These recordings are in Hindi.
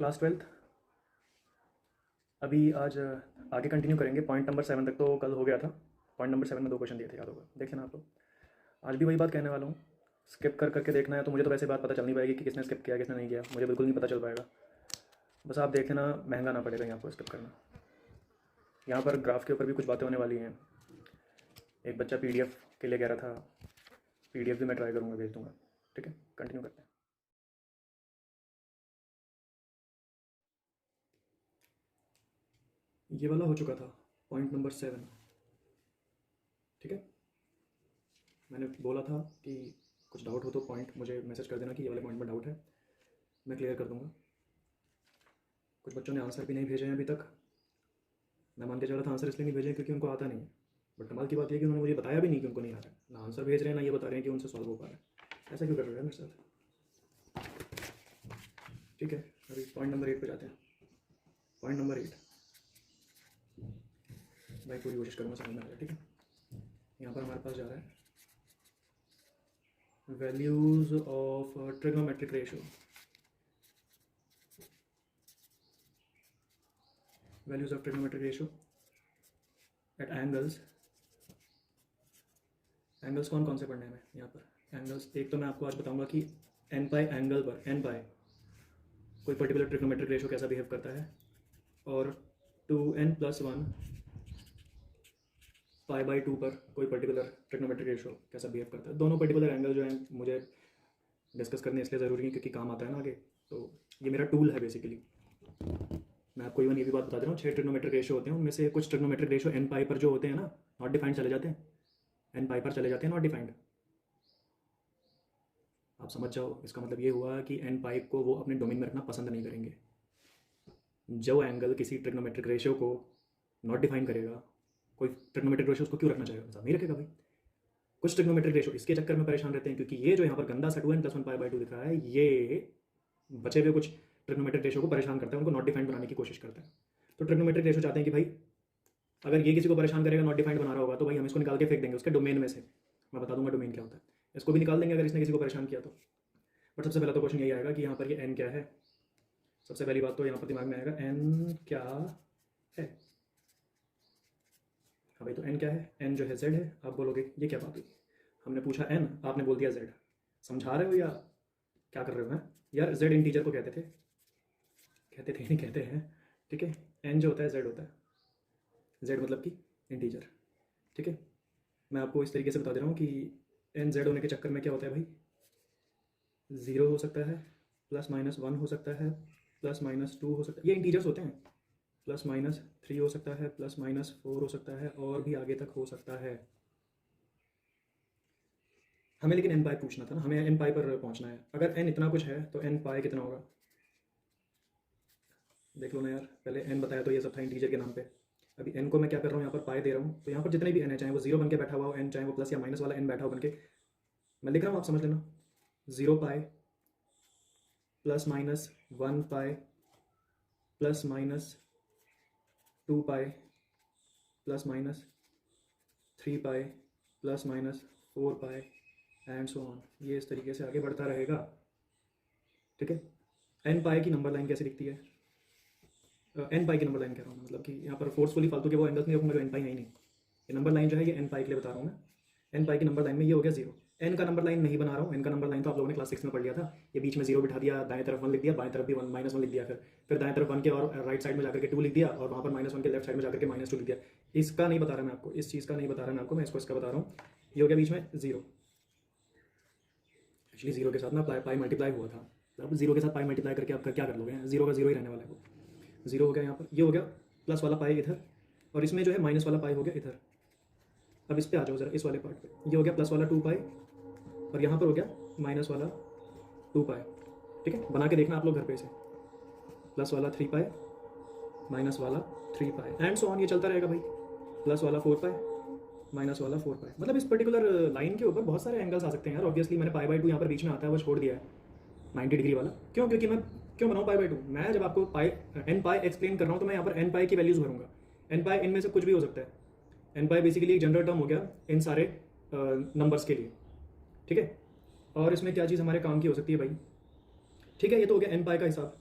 क्लास 12th अभी आज आगे कंटिन्यू करेंगे। पॉइंट नंबर 7 तक तो कल हो गया था। पॉइंट नंबर 7 में 2 क्वेश्चन दिए थे, याद होगा, देखिए ना आप लोग। आज भी वही बात कहने वाला हूँ। स्किप कर करके देखना है तो मुझे तो वैसे बात पता चल नहीं पाएगी कि किसने स्किप किया किसने नहीं किया, मुझे बिल्कुल नहीं पता चल पाएगा। बस आप देख लेना, महंगा ना पड़ेगा यहाँ पर स्किप करना। यहाँ पर ग्राफ के ऊपर भी कुछ बातें होने वाली हैं। एक बच्चा PDF के लिए कह रहा था, PDF भी मैं ट्राई करूँगा, भेज दूँगा। ठीक है, कंटिन्यू करते हैं। ये वाला हो चुका था, पॉइंट नंबर 7। ठीक है, मैंने बोला था कि कुछ डाउट हो तो पॉइंट मुझे मैसेज कर देना कि ये वाले पॉइंट में डाउट है, मैं क्लियर कर दूंगा। कुछ बच्चों ने आंसर भी नहीं भेजे हैं अभी तक। मैं मान के चल रहा था आंसर इसलिए नहीं भेजे क्योंकि उनको आता नहीं है, बट कमाल की बात यह कि उन्होंने मुझे बताया भी नहीं कि उनको नहीं आ रहा है। ना आंसर भेज रहे हैं, ना ये बता रहे हैं कि उनसे सॉल्व हो पा रहा है। ऐसा क्यों कर रहे हैं मेरे साथ? ठीक है, अभी पॉइंट नंबर 8 पे जाते हैं। पॉइंट नंबर 8 भाई पूरी कोशिश करूँगा समझ में आ जाए। ठीक है, यहाँ पर हमारे पास जा रहा है values of trigonometric ratio. Values of trigonometric ratio at angles. Angles कौन कौन से पढ़ने हैं यहाँ पर? एंगल्स एक तो मैं आपको आज बताऊंगा कि एन पाई एंगल पर, एन पाई कोई पर्टिकुलर ट्रिग्नोमेट्रिक रेशियो कैसा बिहेव करता है, और 2n+1 π/2 पर कोई पर्टिकुलर ट्रिग्नोमेट्रिक रेशियो कैसा बिहेव करता है। दोनों पर्टिकुलर एंगल जो हैं मुझे डिस्कस करने इसलिए ज़रूरी है क्योंकि काम आता है ना आगे। तो ये मेरा टूल है बेसिकली। मैं आपको इवन ये भी बात बता दे रहा हूँ, 6 ट्रिग्नोमेट्रिक रेशियो होते हैं, उनमें से कुछ ट्रिग्नोमेट्रिक रेशियो एन पाई पर जो होते हैं ना, नॉट डिफाइंड चले जाते हैं। एन पाई पर चले जाते हैं, नॉट डिफाइंड। आप समझ जाओ, इसका मतलब ये हुआ कि एन पाई को वो अपने डोमेन में रखना पसंद नहीं करेंगे। जो एंगल किसी ट्रिग्नोमेट्रिक रेशियो को नॉट डिफाइन करेगा, कोई ट्रिग्नोमेट्रिक रेशियो उसको क्यों रखना चाहेगा? मतलब नहीं रखेगा भाई। कुछ ट्रिग्नोमेट्रिक रेशियो इसके चक्कर में परेशान रहते हैं क्योंकि ये जो यहाँ पर गंदा सा 2n+1 π/2 दिख रहा है, ये बचे हुए कुछ ट्रिग्नोमेट्रिक रेशियो को परेशान करता है, उनको नॉट डिफाइंड बनाने की कोशिश करता है। तो ट्रिग्नोमेट्रिक रेशियो चाहते हैं कि भाई अगर ये किसी को परेशान करेगा, नॉट डिफाइंड बना रहा होगा, तो भाई हम इसको निकाल के फेंक देंगे उसके डोमेन में से। मैं बता दूंगा डोमेन क्या होता है, इसको भी निकाल देंगे अगर इसने किसी को परेशान किया तो। बट सबसे पहला तो क्वेश्चन यही आएगा कि यहाँ पर ये एन क्या है। सबसे पहली बात तो यहाँ पर दिमाग में आएगा एन क्या है। हाँ भाई, तो एन क्या है? एन जो है जेड है। आप बोलोगे ये क्या बात हुई, हमने पूछा एन, आपने बोल दिया जेड। समझा रहे हो या क्या कर रहे हो? हैं यार, जेड इंटीजर को कहते थे नहीं कहते हैं। ठीक है, एन जो होता है जेड होता है। जेड मतलब कि इंटीजर। ठीक है, मैं आपको इस तरीके से बता दे रहा हूँ कि एन जेड होने के चक्कर में क्या होता है भाई, 0 हो सकता है, +-1 हो सकता है, +-2 हो सकता है, ये इंटीजर्स होते हैं। +-3 हो सकता है, +-4 हो सकता है, और भी आगे तक हो सकता है। हमें लेकिन एन पाई पूछना था ना, हमें एन पाई पर पहुंचना है। अगर एन इतना कुछ है तो एन पाई कितना होगा देख लो ना यार। पहले एन बताया तो ये सब था इंटीजर के नाम पे। अभी एन को मैं क्या कर रहा हूँ, यहाँ पर पाई दे रहा हूँ। तो यहाँ पर जितने भी एन है, चाहे वो 0 बन के बैठा हुआ हो एन, चाहे वो प्लस या माइनस वाला एन बैठा हो बन के, मैं लिख रहा हूँ, आप समझ लेना। 0 पाई +-1 पाई +-2 पाई +-3 पाई +-4 पाई एंड सो ऑन। ये इस तरीके से आगे बढ़ता रहेगा। ठीक है, एन पाई की नंबर लाइन कैसे दिखती है? एन पाई की नंबर लाइन कह रहा हूँ, मतलब कि यहाँ पर फोर्सफुली फालतू के वो एंगल्स नहीं रखूँगा जो एन पाई है ही नहीं। ये नंबर लाइन जो है ये एन पाई के लिए बता रहा हूँ मैं। एन पाई की नंबर लाइन में ये हो गया 0। एन का नंबर लाइन नहीं बना रहा हूँ, एन का नंबर लाइन तो आप लोगों ने क्लास 6 में पढ़ लिया था। ये बीच में 0 बिठा दिया, दाएं तरफ 1 लिख दिया, बाएं तरफ भी -1 लिख दिया, फिर दाएं तरफ 1 के और राइट साइड में जाकर के 2 लिख दिया, और वहाँ पर -1 के लेफ्ट साइड में जाकर के -2 लिख दिया। इसका नहीं बता रहा मैं आपको, इस चीज़ का नहीं बता रहा मैं आपको, मैं इसका बता रहा हूँ। ये हो गया बीच में 0। एक्चुअली 0 के साथ ना पाई मल्टीप्लाई हुआ था। अब 0 के साथ पाई मल्टीप्लाई करके आप क्या कर लोगे? 0 का 0 ही रहने वाला है वो। 0 हो गया यहाँ पर, ये हो गया प्लस वाला पाई इधर, और इसमें जो है माइनस वाला पाई हो गया इधर। अब इस पे आ जाओ जरा, इस वाले पार्ट पे। ये हो गया प्लस वाला 2 पाई, और यहाँ पर हो गया माइनस वाला 2 पाई। ठीक है, बना के देखना आप लोग घर पे इसे। प्लस वाला 3 पाई, माइनस वाला 3 पाई एंड सो ऑन, ये चलता रहेगा भाई। प्लस वाला 4 पाई, माइनस वाला 4 पाई। मतलब इस पर्टिकुलर लाइन के ऊपर बहुत सारे एंगल्स आ सकते हैं यार। ऑब्वियसली मैंने π/2 यहाँ पर बीच में आता है वो छोड़ दिया है, 90 डिग्री वाला। क्यों? क्योंकि मैं क्यों बनाऊँ π/2? मैं जब आपको एन पाई एक्सप्लेन कर रहा हूँ तो मैं यहाँ पर एन पाई की वैल्यूज़ भरूंगा। एन पाई इनमें से कुछ भी हो सकता है। एन पाई बेसिकली एक जनरल टर्म हो गया इन सारे नंबर्स के लिए। ठीक है, और इसमें क्या चीज़ हमारे काम की हो सकती है भाई? ठीक है, ये तो हो गया एन पाई का हिसाब।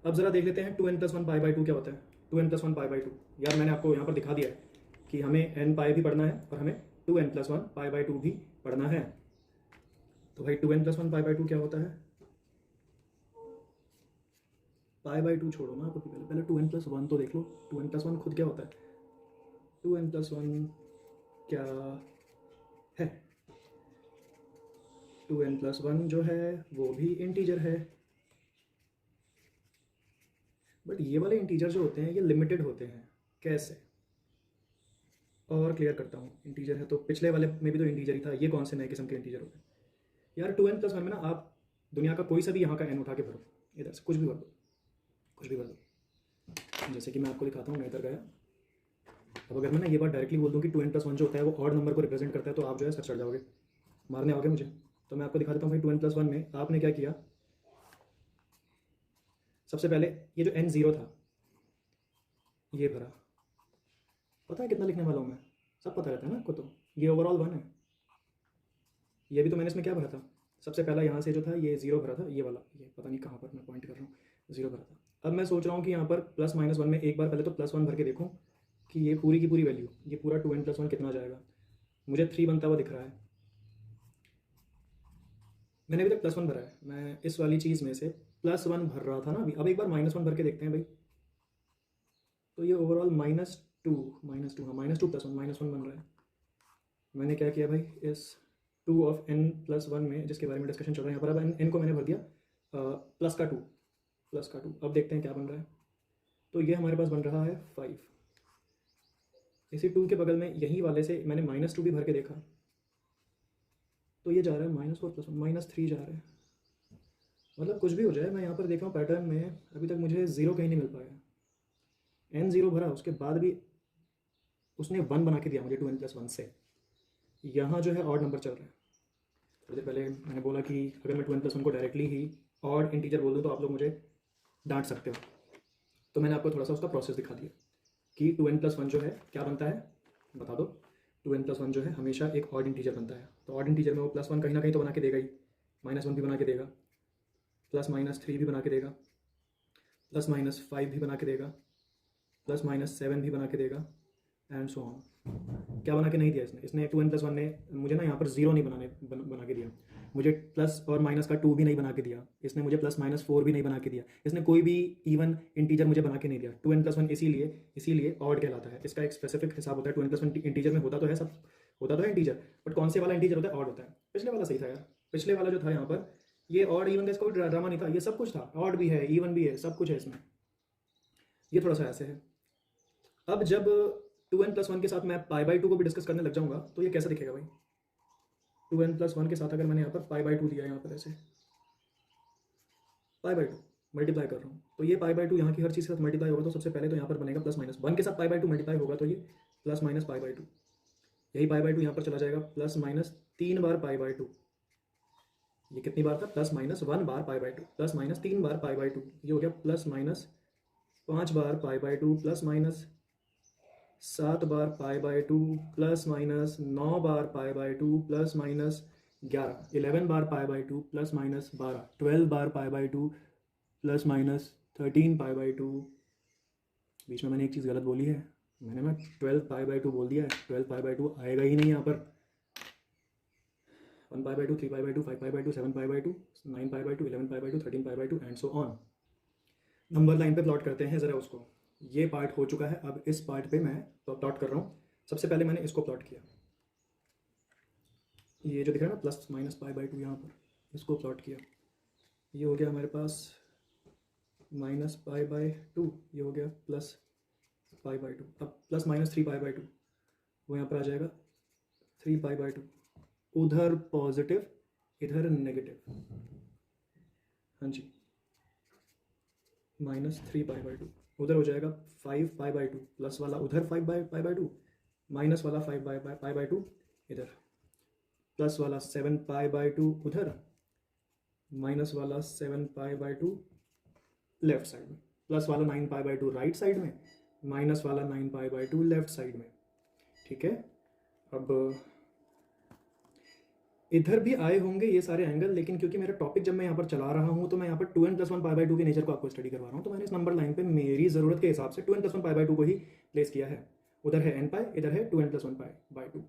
अब ज़रा देख लेते हैं 2n+1 पाई बाई टू क्या होता है। 2n+1 पाई बाई टू, यार मैंने आपको यहाँ पर दिखा दिया है कि हमें n पाई भी पढ़ना है और हमें 2n+1 पाई बाई टू भी पढ़ना है। तो भाई 2n+1 पाई बाई टू क्या होता है? पाई बाई टू छोड़ो ना, आपको पहले 2n+1 तो देख लो। 2n+1 खुद क्या होता है? 2n+1 क्या है? 2n+1 जो है वो भी इंटीजर है, बट ये वाले इंटीजर जो होते हैं ये लिमिटेड होते हैं। कैसे? और क्लियर करता हूँ। इंटीजर है तो पिछले वाले में भी तो इंटीजर ही था, ये कौन से नए किस्म के इंटीजर होते हैं? यार 2n+1 में ना आप दुनिया का कोई सा भी यहाँ का n उठा के भरो, इधर से कुछ भी भर दो, कुछ भी भर दो। जैसे कि मैं आपको दिखाता हूँ, मैं इधर गया। अब अगर मैं ना ये बात डायरेक्टली बोल दूँ कि 2n+1 जो होता है वो ऑड नंबर को रिप्रेजेंट करता है, तो आप जो है सर चढ़ जाओगे, मारने आओगे मुझे। तो मैं आपको दिखा देता हूँ भाई 2n+1 में आपने क्या किया। सबसे पहले ये जो n0 था ये भरा। पता है कितना लिखने वाला हूँ मैं? सब पता रहता है ना आपको। तो ये ओवरऑल 1 है। ये भी तो मैंने इसमें क्या भरा था? सबसे पहला यहाँ से जो था ये 0 भरा था, ये वाला, ये पता नहीं कहाँ पर मैं पॉइंट कर रहा हूँ, 0 भरा था। अब मैं सोच रहा हूँ कि यहाँ पर +-1 में एक बार पहले तो +1 भर के देखूँ कि ये पूरी की पूरी वैल्यू, ये पूरा 2n+1 कितना जाएगा। मुझे 3 बनता हुआ दिख रहा है। मैंने अभी तक +1 भरा है। मैं इस वाली चीज़ में से +1 भर रहा था ना अभी। अब एक बार -1 भर के देखते हैं भाई। तो ये ओवरऑल -2 हाँ, -2 +1 -1 बन रहा है। मैंने क्या किया भाई, इस 2 ऑफ n+1 में जिसके बारे में डिस्कशन चल रहा है यहाँ पर, अब n को मैंने भर दिया +2। अब देखते हैं क्या बन रहा है। तो ये हमारे पास बन रहा है 5। इसी 2 के बगल में यही वाले से मैंने -2 भी भर के देखा, तो ये जा रहा है -4 +1 -3 जा रहा है। मतलब कुछ भी हो जाए, मैं यहाँ पर देख रहा हूँ पैटर्न में अभी तक मुझे 0 कहीं नहीं मिल पाया। n0 भरा, उसके बाद भी उसने 1 बना के दिया मुझे 2n+1 से। यहाँ जो है ऑड नंबर चल रहा है। थोड़ी देर पहले मैंने बोला कि अगर मैं 2n+1 को डायरेक्टली ही ऑड इंटीजर बोल दूँ तो आप लोग मुझे डांट सकते हो। तो मैंने आपको थोड़ा सा उसका प्रोसेस दिखा दिया कि 2n+1 जो है क्या बनता है, बता दो। 2n+1 जो है हमेशा एक ऑड इंटीजर बनता है। तो ऑड इंटीजर में वो +1 कहीं ना कहीं तो बना के देगा ही, -1 भी बना के देगा, +-3 भी बना के देगा, +-5 भी बना के देगा, +-7 भी बना के देगा, एंड सो ऑन। क्या बना के नहीं दिया इसने 2n+1 ने मुझे ना यहाँ पर 0 नहीं बना के दिया। मुझे प्लस और माइनस का 2 भी नहीं बना के दिया। इसने मुझे +-4 भी नहीं बना के दिया। इसने कोई भी इवन इंटीजर मुझे बना के नहीं दिया। 2n+1 इसीलिए ऑड कहलाता है। इसका एक स्पेसिफिक हिसाब होता है। 2n+1 इंटीजर में होता तो है, सब होता तो है इंटीजर, बट कौन से वाला इंटीजर होता है? ऑड होता है। पिछले वाला सही था यार। पिछले वाला जो था यहाँ पर, ये ऑड इवन का इसका कोई ड्रामा नहीं था, ये सब कुछ था। ऑड भी है, इवन भी है, सब कुछ है इसमें। ये थोड़ा सा ऐसे है। अब जब 2n+1 के साथ मैं π/2 को भी डिस्कस करने लग जाऊंगा तो ये कैसे दिखेगा भाई? 2n+1 के साथ अगर मैंने यहाँ पर π/2 दिया, यहाँ पर ऐसे π/2 मल्टीप्लाई कर रहा हूँ, तो ये π/2 यहाँ की हर चीज़ के साथ मल्टीप्लाई होगा। तो सबसे पहले तो यहाँ पर बनेगा +-1 के साथ π/2 मल्टीप्लाई होगा, तो ये +-π/2। यही π/2 यहाँ पर चला जाएगा, +-3 बार π/2। ये कितनी बार था? +-1 बार π/2, +-3 बार π/2। ये हो गया +-5 बार π/2, +-7 बार π/2, +-9 बार π/2, +-11 बार π/2, +-12 12 बार π/2, +-13 π/2। बीच में मैंने एक चीज़ गलत बोली है, मैंने ना 12 π/2 बोल दिया है। 12 π/2 आएगा ही नहीं यहाँ पर। 1 π/2, 3 π/2, 5 π/2, 7 π/2, 9 π/2, 11 π/2, 13 π/2 and so on. Number line पे प्लॉट करते हैं ज़रा उसको। ये पार्ट हो चुका है, अब इस पार्ट पे मैं तो प्लॉट कर रहा हूँ। सबसे पहले मैंने इसको प्लॉट किया, ये जो दिख रहा है ना +-π/2 यहाँ पर, इसको प्लॉट किया। ये हो गया हमारे पास -π/2, ये हो गया +π/2। अब +-3 π/2 वो यहाँ पर आ जाएगा 3 π/2। उधर पॉजिटिव, इधर नेगेटिव। हाँ जी, -3 π/2 उधर हो जाएगा 5 π/2, प्लस वाला उधर 5 π/2, माइनस वाला 5 π/2 इधर, प्लस वाला 7 π/2 उधर, माइनस वाला 7 π/2 लेफ्ट साइड में, प्लस वाला 9 π/2 राइट साइड में, माइनस वाला 9 π/2 लेफ्ट साइड में। ठीक है। अब इधर भी आए होंगे ये सारे एंगल, लेकिन क्योंकि मेरा टॉपिक जब मैं यहाँ पर चला रहा हूँ तो मैं यहाँ पर 2n+1 π/2 के नेचर को आपको स्टडी करवा रहा हूँ, तो मैंने इस नंबर लाइन पे मेरी ज़रूरत के हिसाब से 2n+1 π/2 को ही प्लेस किया है। उधर है n पाई, इधर है 2n+1 π/2।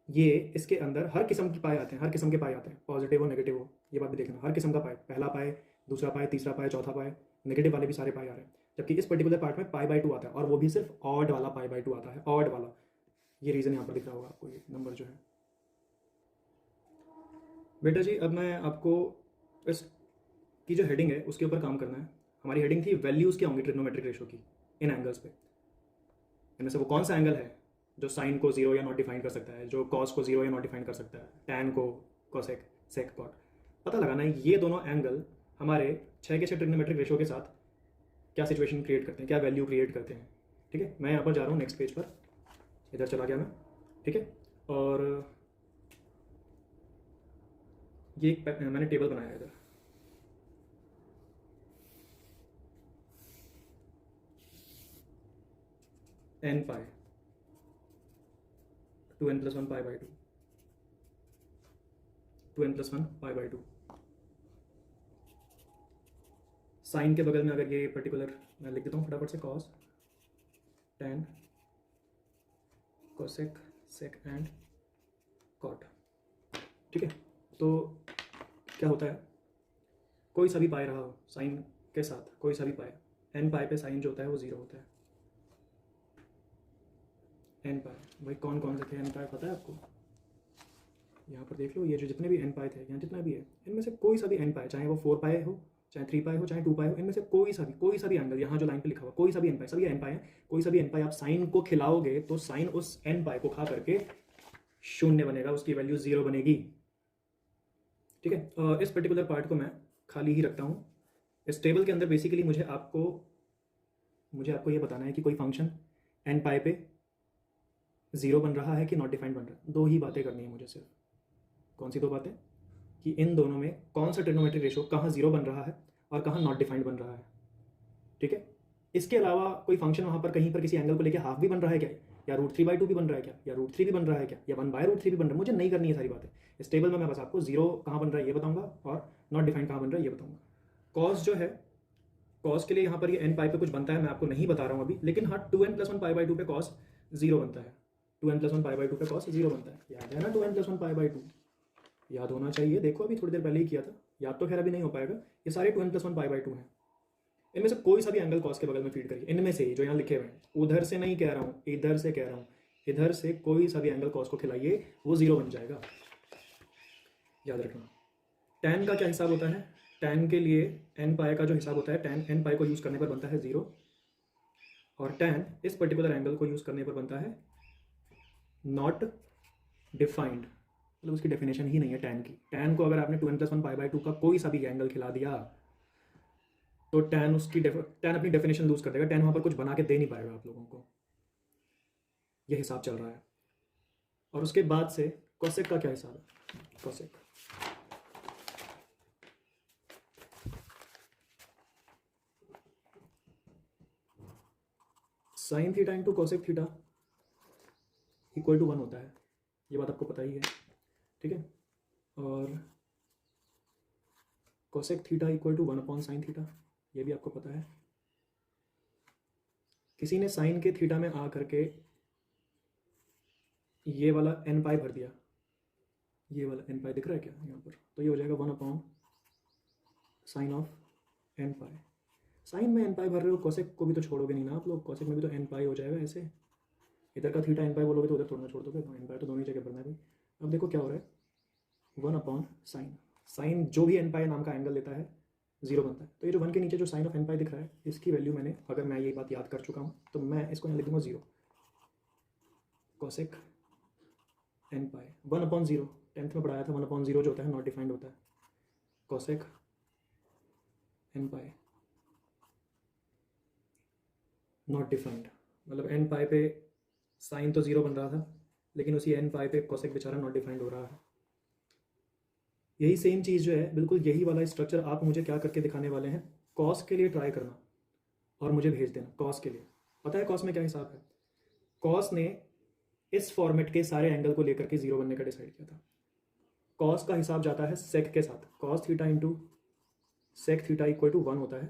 ये इसके अंदर हर किस्म की पाए आते हैं, हर किस्म के पाए आते हैं, पॉजिटिव हो नेगेटिव हो, ये बात भी देखना। हर किस्म का पाए, पहला पाए, दूसरा पाए, तीसरा पाए, चौथा पाए, नेगेटिव वाले भी सारे पाए आ रहे हैं। जबकि इस पर्टिकुलर पार्ट में π/2 आता है, और वो भी सिर्फ ऑड वाला π/2 आता है, ऑड वाला। ये रीज़न यहाँ पर दिख रहा होगा आपको, ये नंबर जो है। बेटा जी अब मैं आपको इस की जो हेडिंग है उसके ऊपर काम करना है। हमारी हेडिंग थी वैल्यूज़ क्या होंगी ट्रिग्नोमेट्रिक रेशो की इन एंगल्स पे। इनमें से वो कौन सा एंगल है जो साइन को जीरो या नॉट डिफाइन कर सकता है, जो कॉस को जीरो या नॉट डिफाइन कर सकता है, टैन को, कोसेक, सेक, कॉट। पता लगाना है ये दोनों एंगल हमारे 6 के 6 ट्रिग्नोमेट्रिक रेशो के साथ क्या सिचुएशन क्रिएट करते हैं, क्या वैल्यू क्रिएट करते हैं। ठीक है, मैं यहाँ पर जा रहा हूँ नेक्स्ट पेज पर, इधर चला गया मैं। ठीक है, और ये एक मैंने टेबल बनाया है इधर। n पाई 2n+1 π/2, 2n+1 π/2। साइन के बगल में अगर ये पर्टिकुलर मैं लिख देता हूँ फटाफट से, cos, tan, cosec, sec and cot. ठीक है, तो क्या होता है, कोई सा भी पाए रहा हो साइन के साथ, कोई सा भी पाए, n पाए पे साइन जो होता है वो जीरो होता है। n पाए, भाई कौन कौन से थे n पाए पता है आपको? यहाँ पर देख लो, ये जो जितने भी n पाए थे, यहाँ जितना भी है, इनमें से कोई सा भी n पाए, चाहे वो 4 पाए हो, चाहे 3 पाए हो, चाहे 2 पाए हो, इनमें से कोई सा भी एंगल, यहाँ जो लाइन पे लिखा हुआ कोई सा भी n पाए, सभी n पाए हैं, कोई सा भी n पाए आप साइन को खिलाओगे तो साइन उस n पाए को खा करके शून्य बनेगा, उसकी वैल्यू जीरो बनेगी। ठीक है, इस पर्टिकुलर पार्ट को मैं खाली ही रखता हूँ। इस टेबल के अंदर बेसिकली मुझे आपको ये बताना है कि कोई फंक्शन n पाए पे जीरो बन रहा है कि नॉट डिफाइंड बन रहा है। दो ही बातें करनी है मुझे सिर्फ। कौन सी दो बातें? कि इन दोनों में कौन सा ट्रिग्नोमेट्रिक रेशो कहाँ जीरो बन रहा है और कहाँ नॉट डिफाइंड बन रहा है। ठीक है, इसके अलावा कोई फंक्शन वहाँ पर कहीं पर किसी एंगल को लेकर हाफ भी बन रहा है क्या, या √3/2 भी बन रहा है क्या, या √3 भी बन रहा है क्या, या 1/√3 भी बन रहा है, मुझे नहीं करनी है सारी बातें। इस टेबल में मैं बस आपको जीरो कहाँ बन रहा है ये बताऊंगा और नॉट डिफाइंड कहाँ बन रहा है ये बताऊंगा। कॉस जो है, कॉस के लिए यहाँ पर ये n पाई पे कुछ बनता है, मैं आपको नहीं बता रहा हूँ अभी, लेकिन हाँ 2n+1 π/2 पे कॉस जीरो बनता है। 2n+1 π/2 पे कॉस जीरो बनता है, याद है ना? 2n+1 π/2 याद होना चाहिए। देखो अभी थोड़ी देर पहले ही किया था, याद तो खैर अभी नहीं हो पाएगा। ये सारे 2n+1 π/2 हैं। इनमें से कोई सा भी एंगल कॉस के बगल में फीड करिए, इनमें से ही जो यहाँ लिखे हुए हैं, उधर से नहीं कह रहा हूँ, इधर से कह रहा हूँ, इधर से कोई सा भी एंगल कॉस को खिलाइए, वो जीरो बन जाएगा, याद रखना। टैन का क्या हिसाब होता है? टैन के लिए n पाई का जो हिसाब होता है, टैन n पाई को यूज़ करने पर बनता है जीरो, और टैन इस पर्टिकुलर एंगल को यूज़ करने पर बनता है नॉट डिफाइंड। मतलब उसकी डेफिनेशन ही नहीं है टैन की। टैन को अगर आपने 2n+1 π/2 का कोई सा भी एंगल खिला दिया तो टैन टैन अपनी डेफिनेशन लूज कर देगा। टैन वहाँ पर कुछ बना के दे नहीं पाएगा आप लोगों को। यह हिसाब चल रहा है। और उसके बाद से कोसेक का क्या हिसाब है? Cosec sine theta into cosec theta equal to 1 होता है, ये बात आपको पता ही है। ठीक है, और cosec theta equal to 1/sin theta, ये भी आपको पता है। किसी ने साइन के थीटा में आ करके ये वाला n पाई भर दिया, ये वाला n पाई दिख रहा है क्या यहाँ पर? तो ये हो जाएगा 1/sin of n pi. Sine में n पाई भर रहे हो, कोसेक को भी तो छोड़ोगे नहीं ना आप लोग, कोसेक में भी तो n पाई हो जाएगा ऐसे। इधर का थीटा n पाई बोलोगे तो उधर थोड़ा छोड़ दोगे, n पाई तो दोनों ही जगह भरना है भाई। अब देखो क्या हो रहा है, 1/sin। साइन जो भी n पाई नाम का एंगल लेता है जीरो बनता है। तो ये जो 1 के नीचे जो साइन ऑफ n पाई दिख रहा है, इसकी वैल्यू मैंने, अगर मैं ये बात याद कर चुका हूँ तो मैं इसको यहाँ लिख दूंगा जीरो। कोसेक n पाई 1/0, 10th में पढ़ाया था, 1/0 जो होता है नॉट डिफाइंड होता है। Cosec n pi not defined, मतलब n पाई पे साइन तो जीरो बन रहा था, लेकिन उसी n पाई पे कोसेक बेचारा नॉट डिफाइंड हो रहा है। यही सेम चीज़ जो है, बिल्कुल यही वाला स्ट्रक्चर आप मुझे क्या करके दिखाने वाले हैं, कॉस के लिए ट्राई करना और मुझे भेज देना। कॉस के लिए पता है कॉस में क्या हिसाब है? कॉस ने इस फॉर्मेट के सारे एंगल को लेकर के जीरो बनने का डिसाइड किया था। कॉस का हिसाब जाता है सेक के साथ, cos theta into sec theta equal to 1 होता है।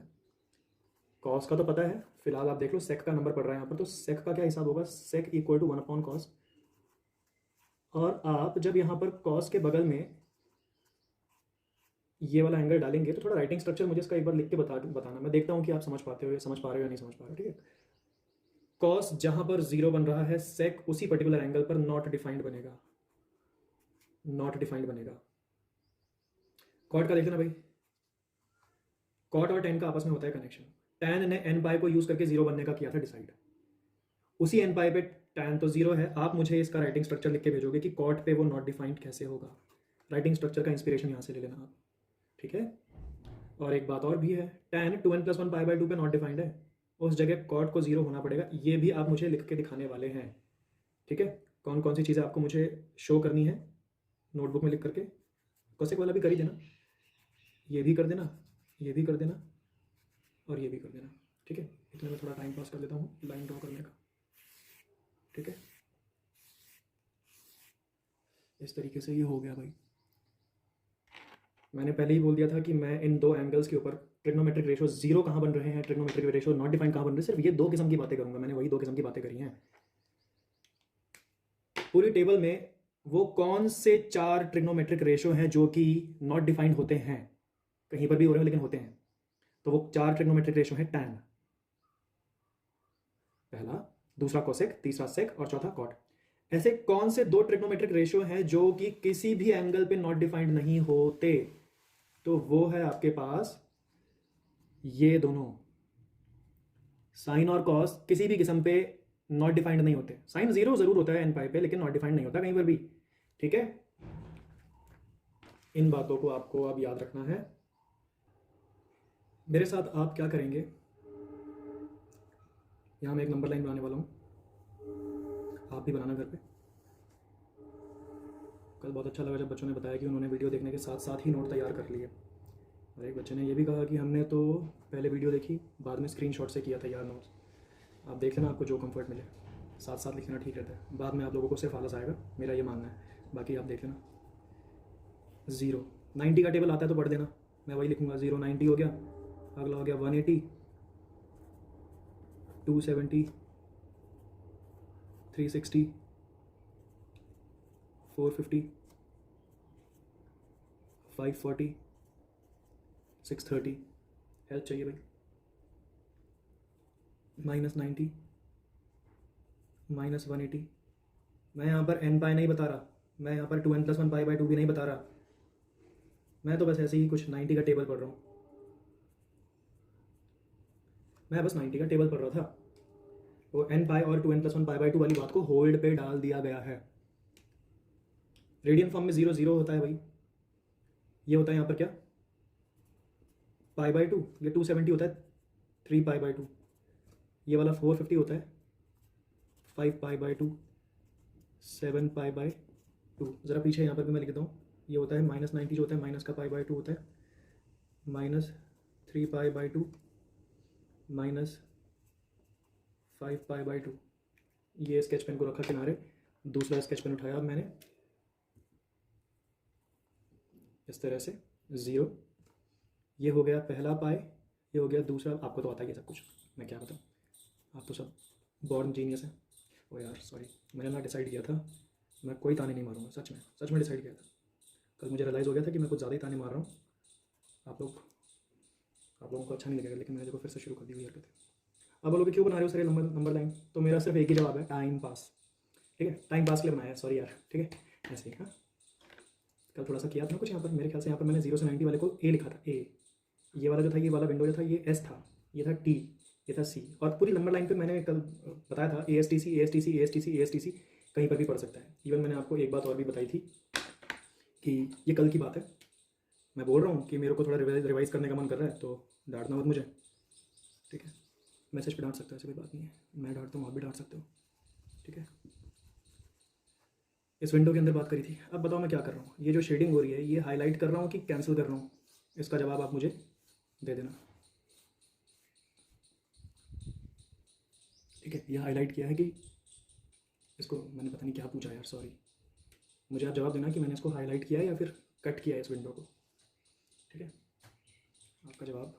कॉस का तो पता है, फिलहाल आप देख लो सेक का नंबर पड़ रहा है यहाँ पर, तो सेक का क्या हिसाब होगा, सेक इक्वल टू 1/कॉस। और आप जब यहाँ पर कॉस के बगल में ये वाला एंगल डालेंगे तो थोड़ा राइटिंग स्ट्रक्चर मुझे इसका एक बार लिख के बताना, मैं देखता हूँ कि आप समझ पाते हो या समझ पा रहे हो या नहीं समझ पा रहे हो, ठीक है। कॉस जहाँ पर 0 बन रहा है, सेक उसी पर्टिकुलर एंगल पर नॉट डिफाइंड बनेगा, नॉट डिफाइंड बनेगा। कॉट का देख लेना भाई, कॉट और टेन का आपस में होता है कनेक्शन। टैन ने एन पाई को यूज करके 0 बनने का किया था डिसाइड, उसी एन पाई पे टैन तो 0 है। आप मुझे इसका राइटिंग स्ट्रक्चर लिख के भेजोगे कि कॉट पे वो नॉट डिफाइंड कैसे होगा। राइटिंग स्ट्रक्चर का इंस्पिरेशन यहाँ से ले लेना आप, ठीक है। और एक बात और भी है, टैन 2n+1 पाई/2 पे नॉट डिफाइंड है, उस जगह कॉट को 0 होना पड़ेगा। ये भी आप मुझे लिख के दिखाने वाले हैं, ठीक है। कौन कौन सी चीज़ें आपको मुझे शो करनी है नोटबुक में लिख करके, कोसेक वाला भी कर ही देना, ये भी कर देना, ये भी कर देना, और ये भी कर देना, ठीक है। इतने में थोड़ा टाइम पास कर देता हूँ लाइन ड्रॉ करने का, ठीक है। इस तरीके से ये हो गया भाई। मैंने पहले ही बोल दिया था कि मैं इन दो एंगल्स के ऊपर ट्रिग्नोमेट्रिक रेशो 0 कहाँ बन रहे हैं, ट्रिग्नोमेट्रिक रेशो नॉट डिफाइंड कहाँ बन रहे हैं, सिर्फ ये 2 किस्म की बातें करूंगा। मैंने वही 2 किस्म की बातें करी हैं पूरी टेबल में। वो कौन से 4 ट्रिग्नोमेट्रिक रेशो हैं जो कि नॉट डिफाइंड होते हैं, कहीं पर भी हो रहे हैं लेकिन होते हैं, तो वो 4 ट्रिग्नोमेट्रिक रेशो है टैन, पहला, दूसरा कोसेक, तीसरा सेक और चौथा कॉट। ऐसे कौन से 2 ट्रिग्नोमेट्रिक रेशो हैं जो कि किसी भी एंगल पे नॉट डिफाइंड नहीं होते, तो वो है आपके पास ये दोनों, साइन और कॉस किसी भी किस्म पे नॉट डिफाइंड नहीं होते। साइन 0 जरूर होता है एन पाई पे, लेकिन नॉट डिफाइंड नहीं होता कहीं पर भी, ठीक है। इन बातों को आपको अब याद रखना है। मेरे साथ आप क्या करेंगे, यहां मैं एक नंबर लाइन बनाने वाला हूं, आप भी बनाना घर पे। कल बहुत अच्छा लगा जब बच्चों ने बताया कि उन्होंने वीडियो देखने के साथ साथ ही नोट तैयार कर लिए, और एक बच्चे ने ये भी कहा कि हमने तो पहले वीडियो देखी, बाद में स्क्रीनशॉट से किया था यार नोट्स। आप देख लेना, आपको जो कंफर्ट मिले, साथ साथ लिखना ठीक रहता है, बाद में आप लोगों को सिर्फ आलस आएगा, मेरा ये मानना है। बाकी आप देख लेना। 0 90 का टेबल आता है तो पढ़ देना, मैं वही लिखूंगा। 0 90 हो गया, अगला हो गया 180, 270, 360, 450, 540, 630। हेल्प चाहिए भाई, -90, -180। मैं यहाँ पर एन पाई नहीं बता रहा, मैं यहाँ पर 2n+1 पाई/2 भी नहीं बता रहा, मैं तो बस ऐसे ही कुछ 90 का टेबल पढ़ रहा हूँ। मैं बस 90 का टेबल पढ़ रहा था, वो एन पाई और 2n+1 पाई/2 वाली बात को होल्ड पे डाल दिया गया है। रेडियन फॉर्म में 0 0 होता है भाई, ये होता है यहाँ पर क्या, पाई/2, ये 270 होता है 3 पाई/2, ये वाला 450 होता है 5 पाई/2, 7 पाई/2। ज़रा पीछे यहाँ पर भी मैं लिख देता हूँ, ये होता है -90 जो होता है माइनस का पाई/2 होता है, -3 पाई/2, -5 पाई/2। ये स्केच पेन को रखा किनारे, दूसरा स्केच पेन उठाया अब मैंने, इस तरह से 0, ये हो गया पहला पाई, ये हो गया दूसरा। आपको तो आता ही है सब कुछ, मैं क्या बताऊँ, आप तो सब बॉर्न जीनियस है। ओ यार सॉरी, मैंने ना डिसाइड किया था मैं कोई ताने नहीं मारूंगा, सच में डिसाइड किया था। कल मुझे रियलाइज़ हो गया था कि मैं कुछ ज़्यादा ही ताने मार रहा हूँ। आप लोगों को अच्छा नहीं लगेगा, लेकिन मैंने देखो फिर से शुरू कर दी हुई हरकत। अब बोलोगे क्यों बना रहे हो सर नंबर लाइन, तो मेरा सिर्फ एक ही जवाब है, टाइम पास, ठीक है। टाइम पास के लिए बनाया है, सॉरी यार, ठीक है, ऐसे ही। हाँ, कल थोड़ा सा किया था कुछ यहाँ पर, मेरे ख्याल से यहाँ पर मैंने 0 से 90 वाले को ए लिखा था, ए, ये वाला जो था, ये वाला विंडो जो था ये एस था, ये था टी, ये था सी, और पूरी नंबर लाइन पे मैंने कल बताया था ASTC ASTC ASTC ASTC, कहीं पर भी पढ़ सकता है। इवन मैंने आपको एक बात और भी बताई थी कि ये कल की बात है, मैं बोल रहा हूँ कि मेरे को थोड़ा रिवाइज करने का मन कर रहा है, तो डांटना मत मुझे, ठीक है। मैसेज पे डांट सकते हो, ऐसी कोई बात नहीं है, मैं डांटता हूँ, आप भी डांट सकते हो, ठीक है। इस विंडो के अंदर बात करी थी। अब बताओ मैं क्या कर रहा हूँ, ये जो शेडिंग हो रही है ये हाईलाइट कर रहा हूँ कि कैंसिल कर रहा हूँ, इसका जवाब आप मुझे दे देना, ठीक है। ये हाईलाइट किया है कि इसको मैंने पता नहीं क्या पूछा यार, सॉरी, मुझे आप जवाब देना कि मैंने इसको हाईलाइट किया है या फिर कट किया है इस विंडो को। ठीक है, आपका जवाब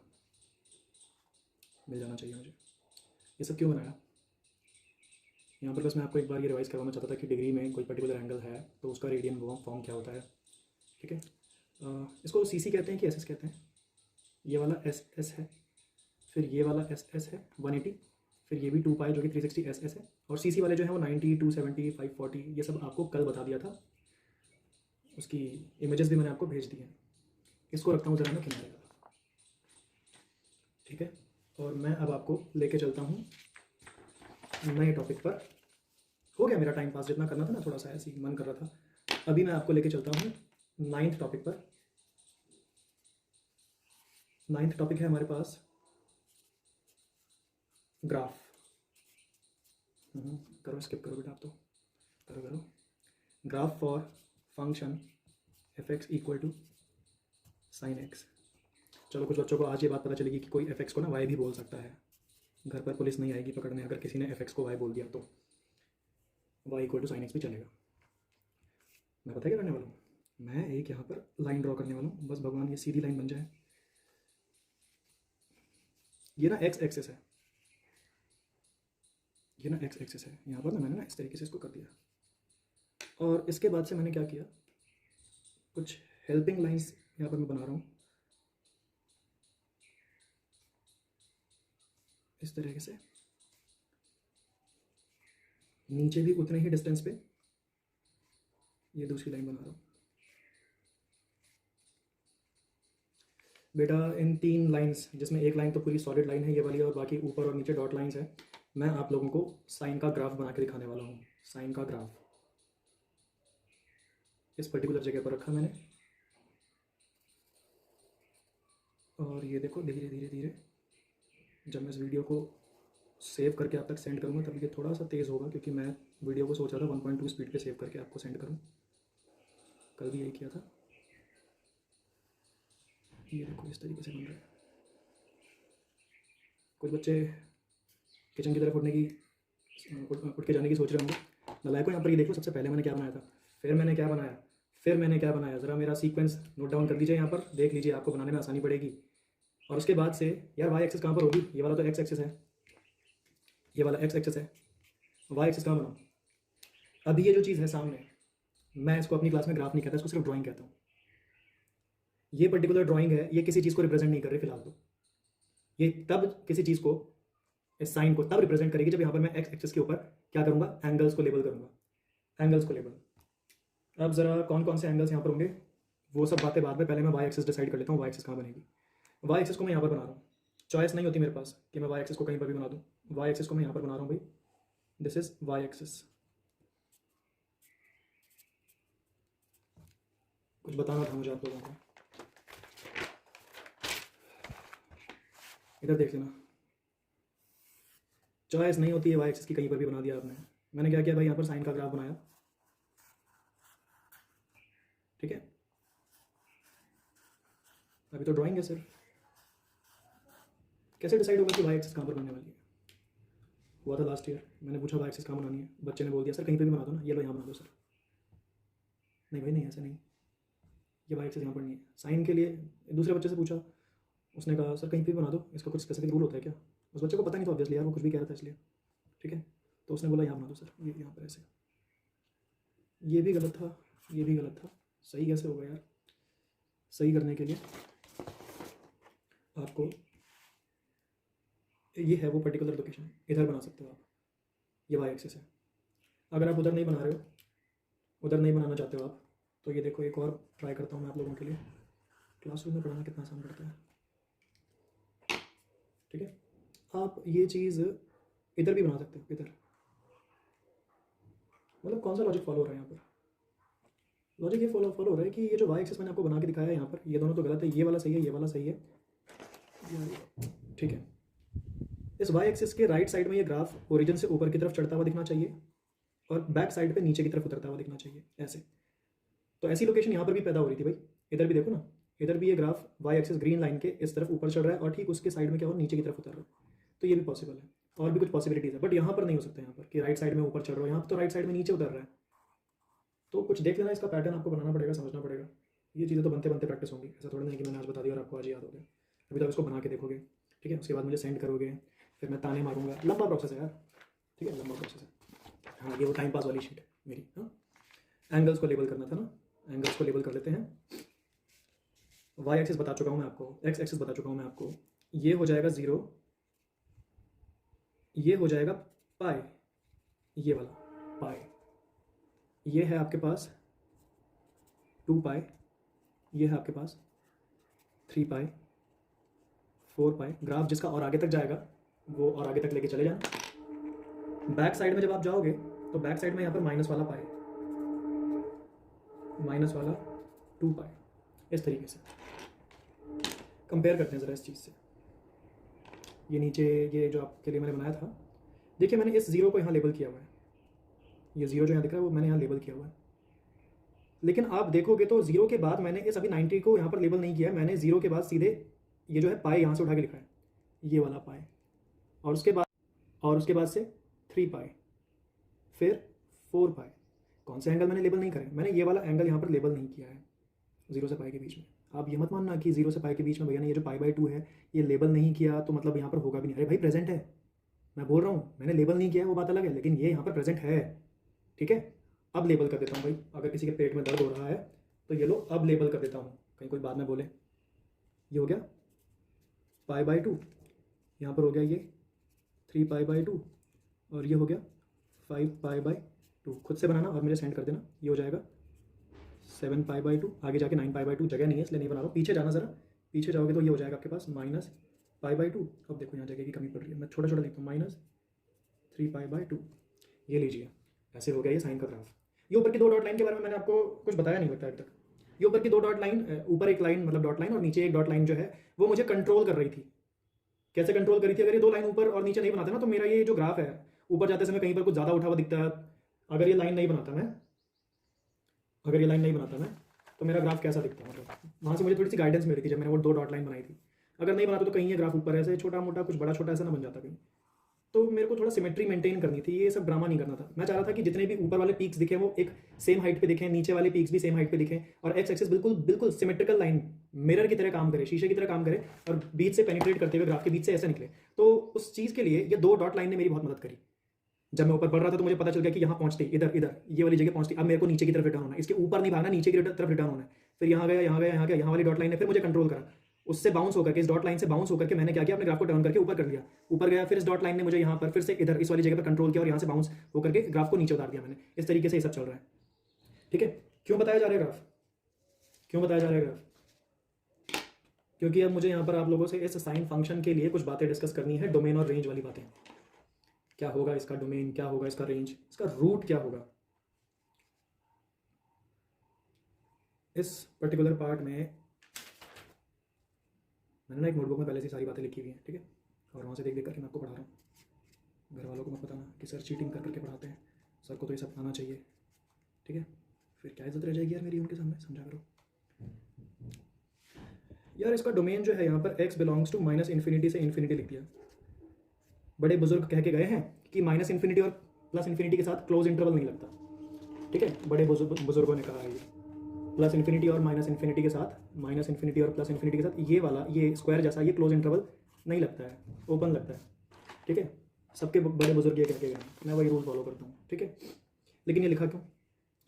मिल जाना चाहिए मुझे। ये सब क्यों बनाया? यहाँ पर बस मैं आपको एक बार ये रिवाइज़ करवाना चाहता था कि डिग्री में कोई पर्टिकुलर एंगल है तो उसका रेडियन फॉर्म क्या होता है। ठीक है, इसको सी सी कहते हैं कि एस एस कहते हैं। ये वाला एस एस है, फिर ये वाला एस एस है 180, फिर ये भी 2 पाई जो कि 360 एस एस है, और सी सी वाले जो है वो 90, 270, 540, ये सब आपको कल बता दिया था। उसकी इमेजेस भी मैंने आपको भेज दी हैं। इसको रखता हूँ ज़रा मैं किनारे पर। ठीक है, और मैं अब आपको लेके चलता हूँ नए टॉपिक पर। हो गया मेरा टाइम पास, जितना करना था ना, थोड़ा सा ऐसे ही मन कर रहा था। अभी मैं आपको लेके चलता हूँ 9th टॉपिक पर। 9th टॉपिक है हमारे पास ग्राफ। करो, स्किप करो बेटा, आप तो करो। Graph for function f x equal to sine x. चलो, कुछ बच्चों को आज ये बात पता चलेगी कि कोई एफ एक्स को ना वाई भी बोल सकता है। घर पर पुलिस नहीं आएगी पकड़ने अगर किसी ने एफ एक्स को वाई बोल दिया तो। Y equal to sine x भी चलेगा। मैं पता है क्या करने वाला हूँ? मैं एक यहाँ पर लाइन ड्रॉ करने वाला हूँ, बस भगवान ये सीधी लाइन बन जाए। ये ना एक्स एक्सेस है, ये ना एक्स एक्सेस है। यहाँ पर ना मैंने ना इस तरीके से इसको कर दिया, और इसके बाद से मैंने क्या किया, कुछ हेल्पिंग लाइंस यहाँ पर मैं बना रहा हूँ इस तरीके से। नीचे भी उतने ही डिस्टेंस पे ये दूसरी लाइन बना रहा हूँ। बेटा इन 3 लाइंस, जिसमें एक लाइन तो पूरी सॉलिड लाइन है ये वाली, और बाकी ऊपर और नीचे डॉट लाइंस है, मैं आप लोगों को साइन का ग्राफ बना के दिखाने वाला हूँ। साइन का ग्राफ इस पर्टिकुलर जगह पर रखा मैंने, और ये देखो धीरे धीरे धीरे जब मैं इस वीडियो को सेव करके आप तक सेंड करूँगा तब ये थोड़ा सा तेज़ होगा, क्योंकि मैं वीडियो को सोच रहा था 1.2 स्पीड पे सेव करके आपको सेंड करूँ। कल भी यही किया था। ये देखो इस तरीके से बन रहा है। कुछ बच्चे किचन की तरफ उठ के जाने की सोच रहे होंगे। नलायकों, यहाँ पर ये देखो, सबसे पहले मैंने क्या बनाया था, फिर मैंने क्या बनाया, फिर मैंने क्या बनाया। ज़रा मेरा सीक्वेंस नोट डाउन कर लीजिए, यहाँ पर देख लीजिए, आपको बनाने में आसानी पड़ेगी। और उसके बाद से यार वाई एक्सेस कहाँ पर होगी? ये वाला तो एक्स एक्सेस है, ये वाला एक्स एक्सेस है, वाई एक्सेस कहाँ बनाऊँ? अभी ये जो चीज़ है सामने, मैं इसको अपनी क्लास में ग्राफ नहीं कहता, इसको सिर्फ ड्राइंग कहता हूँ। ये पर्टिकुलर ड्राइंग है, ये किसी चीज़ को रिप्रेजेंट नहीं कर रही फिलहाल तो। ये तब किसी चीज़ को, इस साइन को तब रिप्रेजेंट करेगी जब यहाँ पर मैं एक्स एक्सेस के ऊपर क्या करूँगा, एंगल्स को लेबल करूँगा, एंगल्स को लेबल। अब ज़रा कौन कौन से एंगल्स यहाँ पर होंगे वो सब बातें बाद में, पहले मैं वाई एक्सेस डिसाइड कर लेता हूँ। वाई एक्सेस कहाँ बनेगी? वाई एक्सेस को मैं यहाँ पर बना रहा हूँ। चॉइस नहीं होती मेरे पास कि मैं वाई एक्सेस को कहीं पर भी बना दूँ। वाई एक्सेस को मैं यहाँ पर बना रहा हूँ भाई, दिस इज वाई एक्सेस। कुछ बताना था मुझे आप लोगों को, इधर देख लेना। चॉइस नहीं होती है वाई एक्सेस की, कहीं पर भी बना दिया आपने। मैंने क्या किया भाई, यहाँ पर साइन का ग्राफ बनाया। ठीक है, अभी तो ड्राइंग है सिर्फ। कैसे डिसाइड होगा कि वाई एक्सेस कहाँ पर बनने वाली है? हुआ था लास्ट ईयर, मैंने पूछा वाई एक्सेस कहाँ बनानी है, बच्चे ने बोल दिया सर कहीं पे भी बना दो ना, ये लो यहाँ बना दो सर। नहीं भाई नहीं, ऐसा नहीं, ये वाई एक्सेस यहाँ पर नहीं है। साइन के लिए दूसरे बच्चे से पूछा, उसने कहा सर कहीं पे भी बना दो, इसका कुछ स्पेसिफिक रूल होता है क्या? उस बच्चे को पता नहीं था ऑब्वियसली यार, वो कुछ भी कह रहा था इसलिए। ठीक है, तो उसने बोला यहाँ बना दो सर, ये यहाँ पर ऐसे। ये भी गलत था, ये भी गलत था। सही कैसे होगा यार? सही करने के लिए आपको ये है वो पर्टिकुलर लोकेशन, इधर बना सकते हो आप। ये वाई एक्सेस है। अगर आप उधर नहीं बना रहे हो, उधर नहीं बनाना चाहते हो आप, तो ये देखो एक और ट्राई करता हूँ मैं आप लोगों के लिए। क्लासरूम में पढ़ाना कितना आसान पड़ता है। ठीक है, आप ये चीज़ इधर भी बना सकते हो, इधर। मतलब कौन सा लॉजिक फॉलो हो रहा है यहाँ पर? लॉजिक ये फॉलो हो रहा है कि ये जो वाई एक्सेस मैंने आपको बना के दिखाया है यहाँ पर, ये दोनों तो गलत है, ये वाला सही है, ये वाला सही है। ठीक है, इस वाई एक्सेस के राइट साइड में ये ग्राफ ओरिजिन से ऊपर की तरफ चढ़ता हुआ दिखना चाहिए, और बैक साइड पे नीचे की तरफ उतरता हुआ दिखना चाहिए, ऐसे। तो ऐसी लोकेशन यहाँ पर भी पैदा हो रही थी भाई। इधर भी देखो ना, इधर भी ये graph y axis green line के इस तरफ ऊपर चढ़ रहा है, और ठीक उसके साइड में क्या हो, नीचे की तरफ उतर रहा है। तो ये भी पॉसिबल है, और भी कुछ पॉसिबिलिटीज़ है, बट यहाँ पर नहीं हो सकता। यहाँ पर कि राइट साइड में ऊपर चढ़ रहा है, यहाँ पर तो राइट साइड में नीचे उतर रहा है। तो कुछ देख लेना, इसका पैटर्न आपको बनाना पड़ेगा, समझना पड़ेगा। ये चीज़ें तो बनते बनते प्रैक्टिस होंगी, ऐसा थोड़ा नहीं कि मैंने आज बता दिया और आपको आज याद हो गया। अभी तो आप इसको बना के देखोगे, ठीक है, उसके बाद मुझे सेंड करोगे, फिर मैं ताने मारूंगा, लंबा प्रोसेस है यार, ठीक है, लंबा प्रोसेस है। हाँ, ये वो टाइम पास वाली शीट है मेरी। हाँ, एंगल्स को लेबल करना था ना, एंगल्स को लेबल कर लेते हैं। वाई एक्सिस बता चुका हूँ मैं आपको, एक्स एक्सिस बता चुका हूँ मैं आपको। ये हो जाएगा 0, ये हो जाएगा पाई, ये वाला पाई, ये है आपके पास 2 पाई, ये है आपके पास 3 पाई, 4 पाई। ग्राफ जिसका और आगे तक जाएगा वो और आगे तक लेके चले जाना। बैक साइड में जब आप जाओगे तो बैक साइड में यहाँ पर माइनस वाला पाई, माइनस वाला 2 पाई, इस तरीके से कंपेयर करते हैं ज़रा इस चीज़ से। ये नीचे ये जो आपके लिए मैंने बनाया था, देखिए मैंने इस 0 को यहाँ लेबल किया हुआ है, ये 0 जो यहाँ दिख रहा है वो मैंने यहाँ लेबल किया हुआ है। लेकिन आप देखोगे तो 0 के बाद मैंने इस अभी 90 को यहाँ पर लेबल नहीं किया है, मैंने 0 के बाद सीधे ये जो है पाई यहाँ से उठा के लिखा है, ये वाला पाई, और उसके बाद से 3 पाई, फिर 4 पाई। कौन से एंगल मैंने लेबल नहीं करे, मैंने ये वाला एंगल यहाँ पर लेबल नहीं किया है 0 से पाई के बीच में। आप ये मत मानना कि 0 से पाई के बीच में भैया ने ये जो पाई/2 है ये लेबल नहीं किया तो मतलब यहाँ पर होगा भी नहीं। अरे भाई प्रेजेंट है, मैं बोल रहा हूँ मैंने लेबल नहीं किया है वो बात अलग है, लेकिन ये यहाँ पर प्रेजेंट है, ठीक है। अब लेबल कर देता हूँ भाई, अगर किसी के पेट में दर्द हो रहा है तो ये लो अब लेबल कर देता हूँ, कहीं कोई बाद में बोले। ये हो गया पाई/2, यहाँ पर हो गया ये 3 पाई/2, और ये हो गया 5 पाई/2। खुद से बनाना और मुझे सेंड कर देना। ये हो जाएगा 7 पाई/2, आगे जाके 9 पाई/2, जगह नहीं है इसलिए नहीं बना रहा हूँ। पीछे जाना ज़रा, पीछे जाओगे तो ये हो जाएगा आपके पास माइनस पाई/2। अब देखो यहाँ जगह की कमी पड़ रही है, मैं छोटा छोटा लिखता हूँ, -3 पाई/2। ये लीजिए, ऐसे हो गया ये साइन का ग्राफ। ये ऊपर की 2 डॉट लाइन के बारे में मैंने आपको कुछ बताया नहीं लगता अभी तक। ये ऊपर की 2 डॉट लाइन, ऊपर एक लाइन मतलब डॉट लाइन और नीचे एक डॉट लाइन जो है वो मुझे कंट्रोल कर रही थी। कैसे कंट्रोल करी थी, अगर ये 2 लाइन ऊपर और नीचे नहीं बनाते ना तो मेरा ये जो ग्राफ है ऊपर जाते समय कहीं पर कुछ ज़्यादा उठा हुआ दिखता है। अगर ये लाइन नहीं बनाता मैं, अगर ये लाइन नहीं बनाता मैं तो मेरा ग्राफ कैसा दिखता, मतलब वहाँ से मुझे थोड़ी सी गाइडेंस मिली थी जब मैंने वो 2 डॉट लाइन बनाई थी। अगर नहीं बनाता तो कहीं ये ग्राफ ऊपर ऐसे छोटा मोटा कुछ बड़ा छोटा ऐसा ना बन जाता कहीं। तो मेरे को थोड़ा सिमेट्री मेंटेन करनी थी, ये सब ड्रामा नहीं करना था। मैं चाह रहा था कि जितने भी ऊपर वाले पीक्स दिखे वो एक सेम हाइट पे दिखें, नीचे वाले पीक्स भी सेम हाइट पे दिखें, और एक्स एक्सिस बिल्कुल बिल्कुल सिमेट्रिकल लाइन मिरर की तरह काम करे, शीशे की तरह काम करे, और बीच से पेनिट्रेट करते हुए ग्राफ के बीच से ऐसे निकले। तो उस चीज़ के लिए ये 2 डॉट लाइन ने मेरी बहुत मदद करी। जब मैं ऊपर बढ़ रहा था तो मुझे पता चल गया कि यहाँ पहुँचते इधर इधर ये वाली जगह पहुँचती, अब मेरे को नीचे की तरफ रिटर्न होना है, इसके ऊपर नहीं भागना, नीचे की तरफ रिटर्न होना है। फिर यहाँ गया, यहाँ गया, यहाँ गया, यहाँ वाली डॉट लाइन ने फिर मुझे कंट्रोल करा, उससे बाउंस होकर के, इस डॉट लाइन से बाउंस होकर के मैंने क्या किया, अपने ग्राफ को टर्न करके ऊपर कर लिया, ऊपर गया, फिर इस डॉट लाइन ने मुझे यहाँ पर फिर से इधर इस वाली जगह पर कंट्रोल किया और यहाँ से बाउंस होकर के ग्राफ को नीचे उतार दिया मैंने। इस तरीके से ये सब चल रहा है, ठीक है। क्यों बताया जा रहा है ग्राफ, क्यों बताया जा रहा है ग्राफ? क्योंकि अब मुझे यहाँ पर आप लोगों से इस साइन फंक्शन के लिए कुछ बातें डिस्कस करनी है, डोमेन और रेंज वाली बातें। क्या होगा इसका डोमेन, क्या होगा इसका रेंज, इसका रूट क्या होगा। इस पर्टिकुलर पार्ट में मैंने ना एक नोटबुक में पहले से सारी बातें लिखी हुई हैं, ठीक है, और वहाँ से देख देख करके मैं आपको पढ़ा रहा हूँ। घर वालों को मत बताना कि सर चीटिंग कर करके पढ़ाते हैं, सर को तो ये सब आना चाहिए, ठीक है। फिर क्या इज्जत रह जाएगी यार मेरी उनके सामने, समझा करो यार। इसका डोमेन जो है यहाँ पर x बिलोंग्स टू -∞ से इन्फिनिटी लिख दिया। बड़े बुजुर्ग कह के गए हैं कि -∞ और +∞ के साथ क्लोज इंटरवल नहीं लगता, ठीक है, बड़े बुजुर्गों ने कहा है ये। +∞ और -∞ के साथ, -∞ और +∞ के साथ ये वाला, ये स्क्वायर जैसा, ये क्लोज इंटरवल नहीं लगता है, ओपन लगता है, ठीक है। सबके बड़े बुजुर्ग ये कह के गए, मैं वही रूल फॉलो करता हूँ, ठीक है। लेकिन ये लिखा क्यों,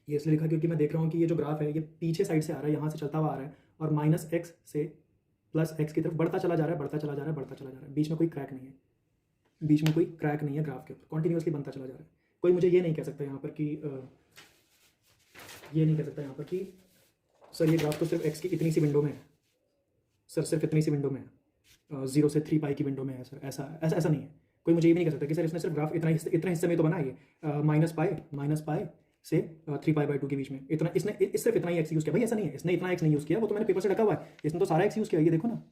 ये इसलिए लिखा क्योंकि मैं देख रहा हूँ कि ये जो ग्राफ है ये पीछे साइड से आ रहा है, यहाँ से चलता हुआ आ रहा है, और -x से +x की तरफ बढ़ता चला जा रहा है, बढ़ता चला जा रहा है, बढ़ता चला जा रहा है। बीच में कोई क्रैक नहीं है, बीच में कोई क्रैक नहीं है ग्राफ के ऊपर, कॉन्टिन्यूसली बनता चला जा रहा है। कोई मुझे ये नहीं कह सकता यहाँ पर कि ये नहीं कह सकता यहाँ पर कि सर ये ग्राफ तो सिर्फ x की इतनी सी विंडो में है, सर सिर्फ इतनी सी विंडो में है, 0 से 3 पाई की विंडो में है सर, ऐसा नहीं है। कोई मुझे ये भी नहीं कह सकता कि सर इसने सिर्फ ग्राफ इतना हिस्से में तो बना है, माइनस पाई से 3 पाई/2 के बीच में इतना, इसने सिर्फ इतना ही x यूज़ किया। भाई ऐसा नहीं है, इसने इतना x नहीं यूज़ किया, वो तो मैंने पेपर से ढका हुआ है, इसने तो सारा x यूज़ किया। ये देखो ना,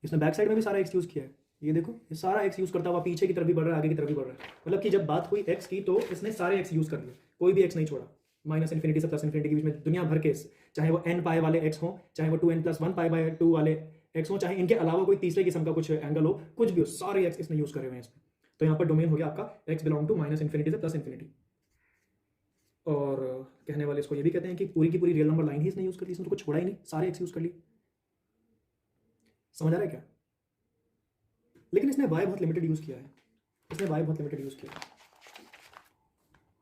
इसने बैक साइड में भी सारा x यूज़ किया है, ये देखो ये सारा x यूज़ करता हुआ पीछे की तरफ भी बढ़ रहा है, आगे की तरफ भी बढ़ रहा है। मतलब कि जब बात हुई x की तो इसने सारे x यूज़ कर लिए, कोई भी x नहीं छोड़ा। -∞ से +∞ के बीच में दुनिया भर के, चाहे वो n पाई वाले x हो, चाहे वो 2n+1 पाई/2 वाले x हो, चाहे इनके अलावा कोई तीसरे किस्म का कुछ एंगल हो, कुछ भी हो, सारे x इसने यूज़ करे हुए हैं इसमें। तो यहाँ पर डोमेन हो गया आपका x बिलोंग टू -∞ से +∞। और कहने वाले इसको ये भी कहते हैं कि पूरी की पूरी रियल नंबर लाइन ही इसने यूज़ कर ली, इसने तो कुछ छोड़ा ही नहीं, सारे एक्स यूज़ कर लिए। समझ आ रहा है क्या? लेकिन इसने वाई बहुत लिमिटेड यूज़ किया है, इसने वाई बहुत लिमिटेड यूज़ किया है।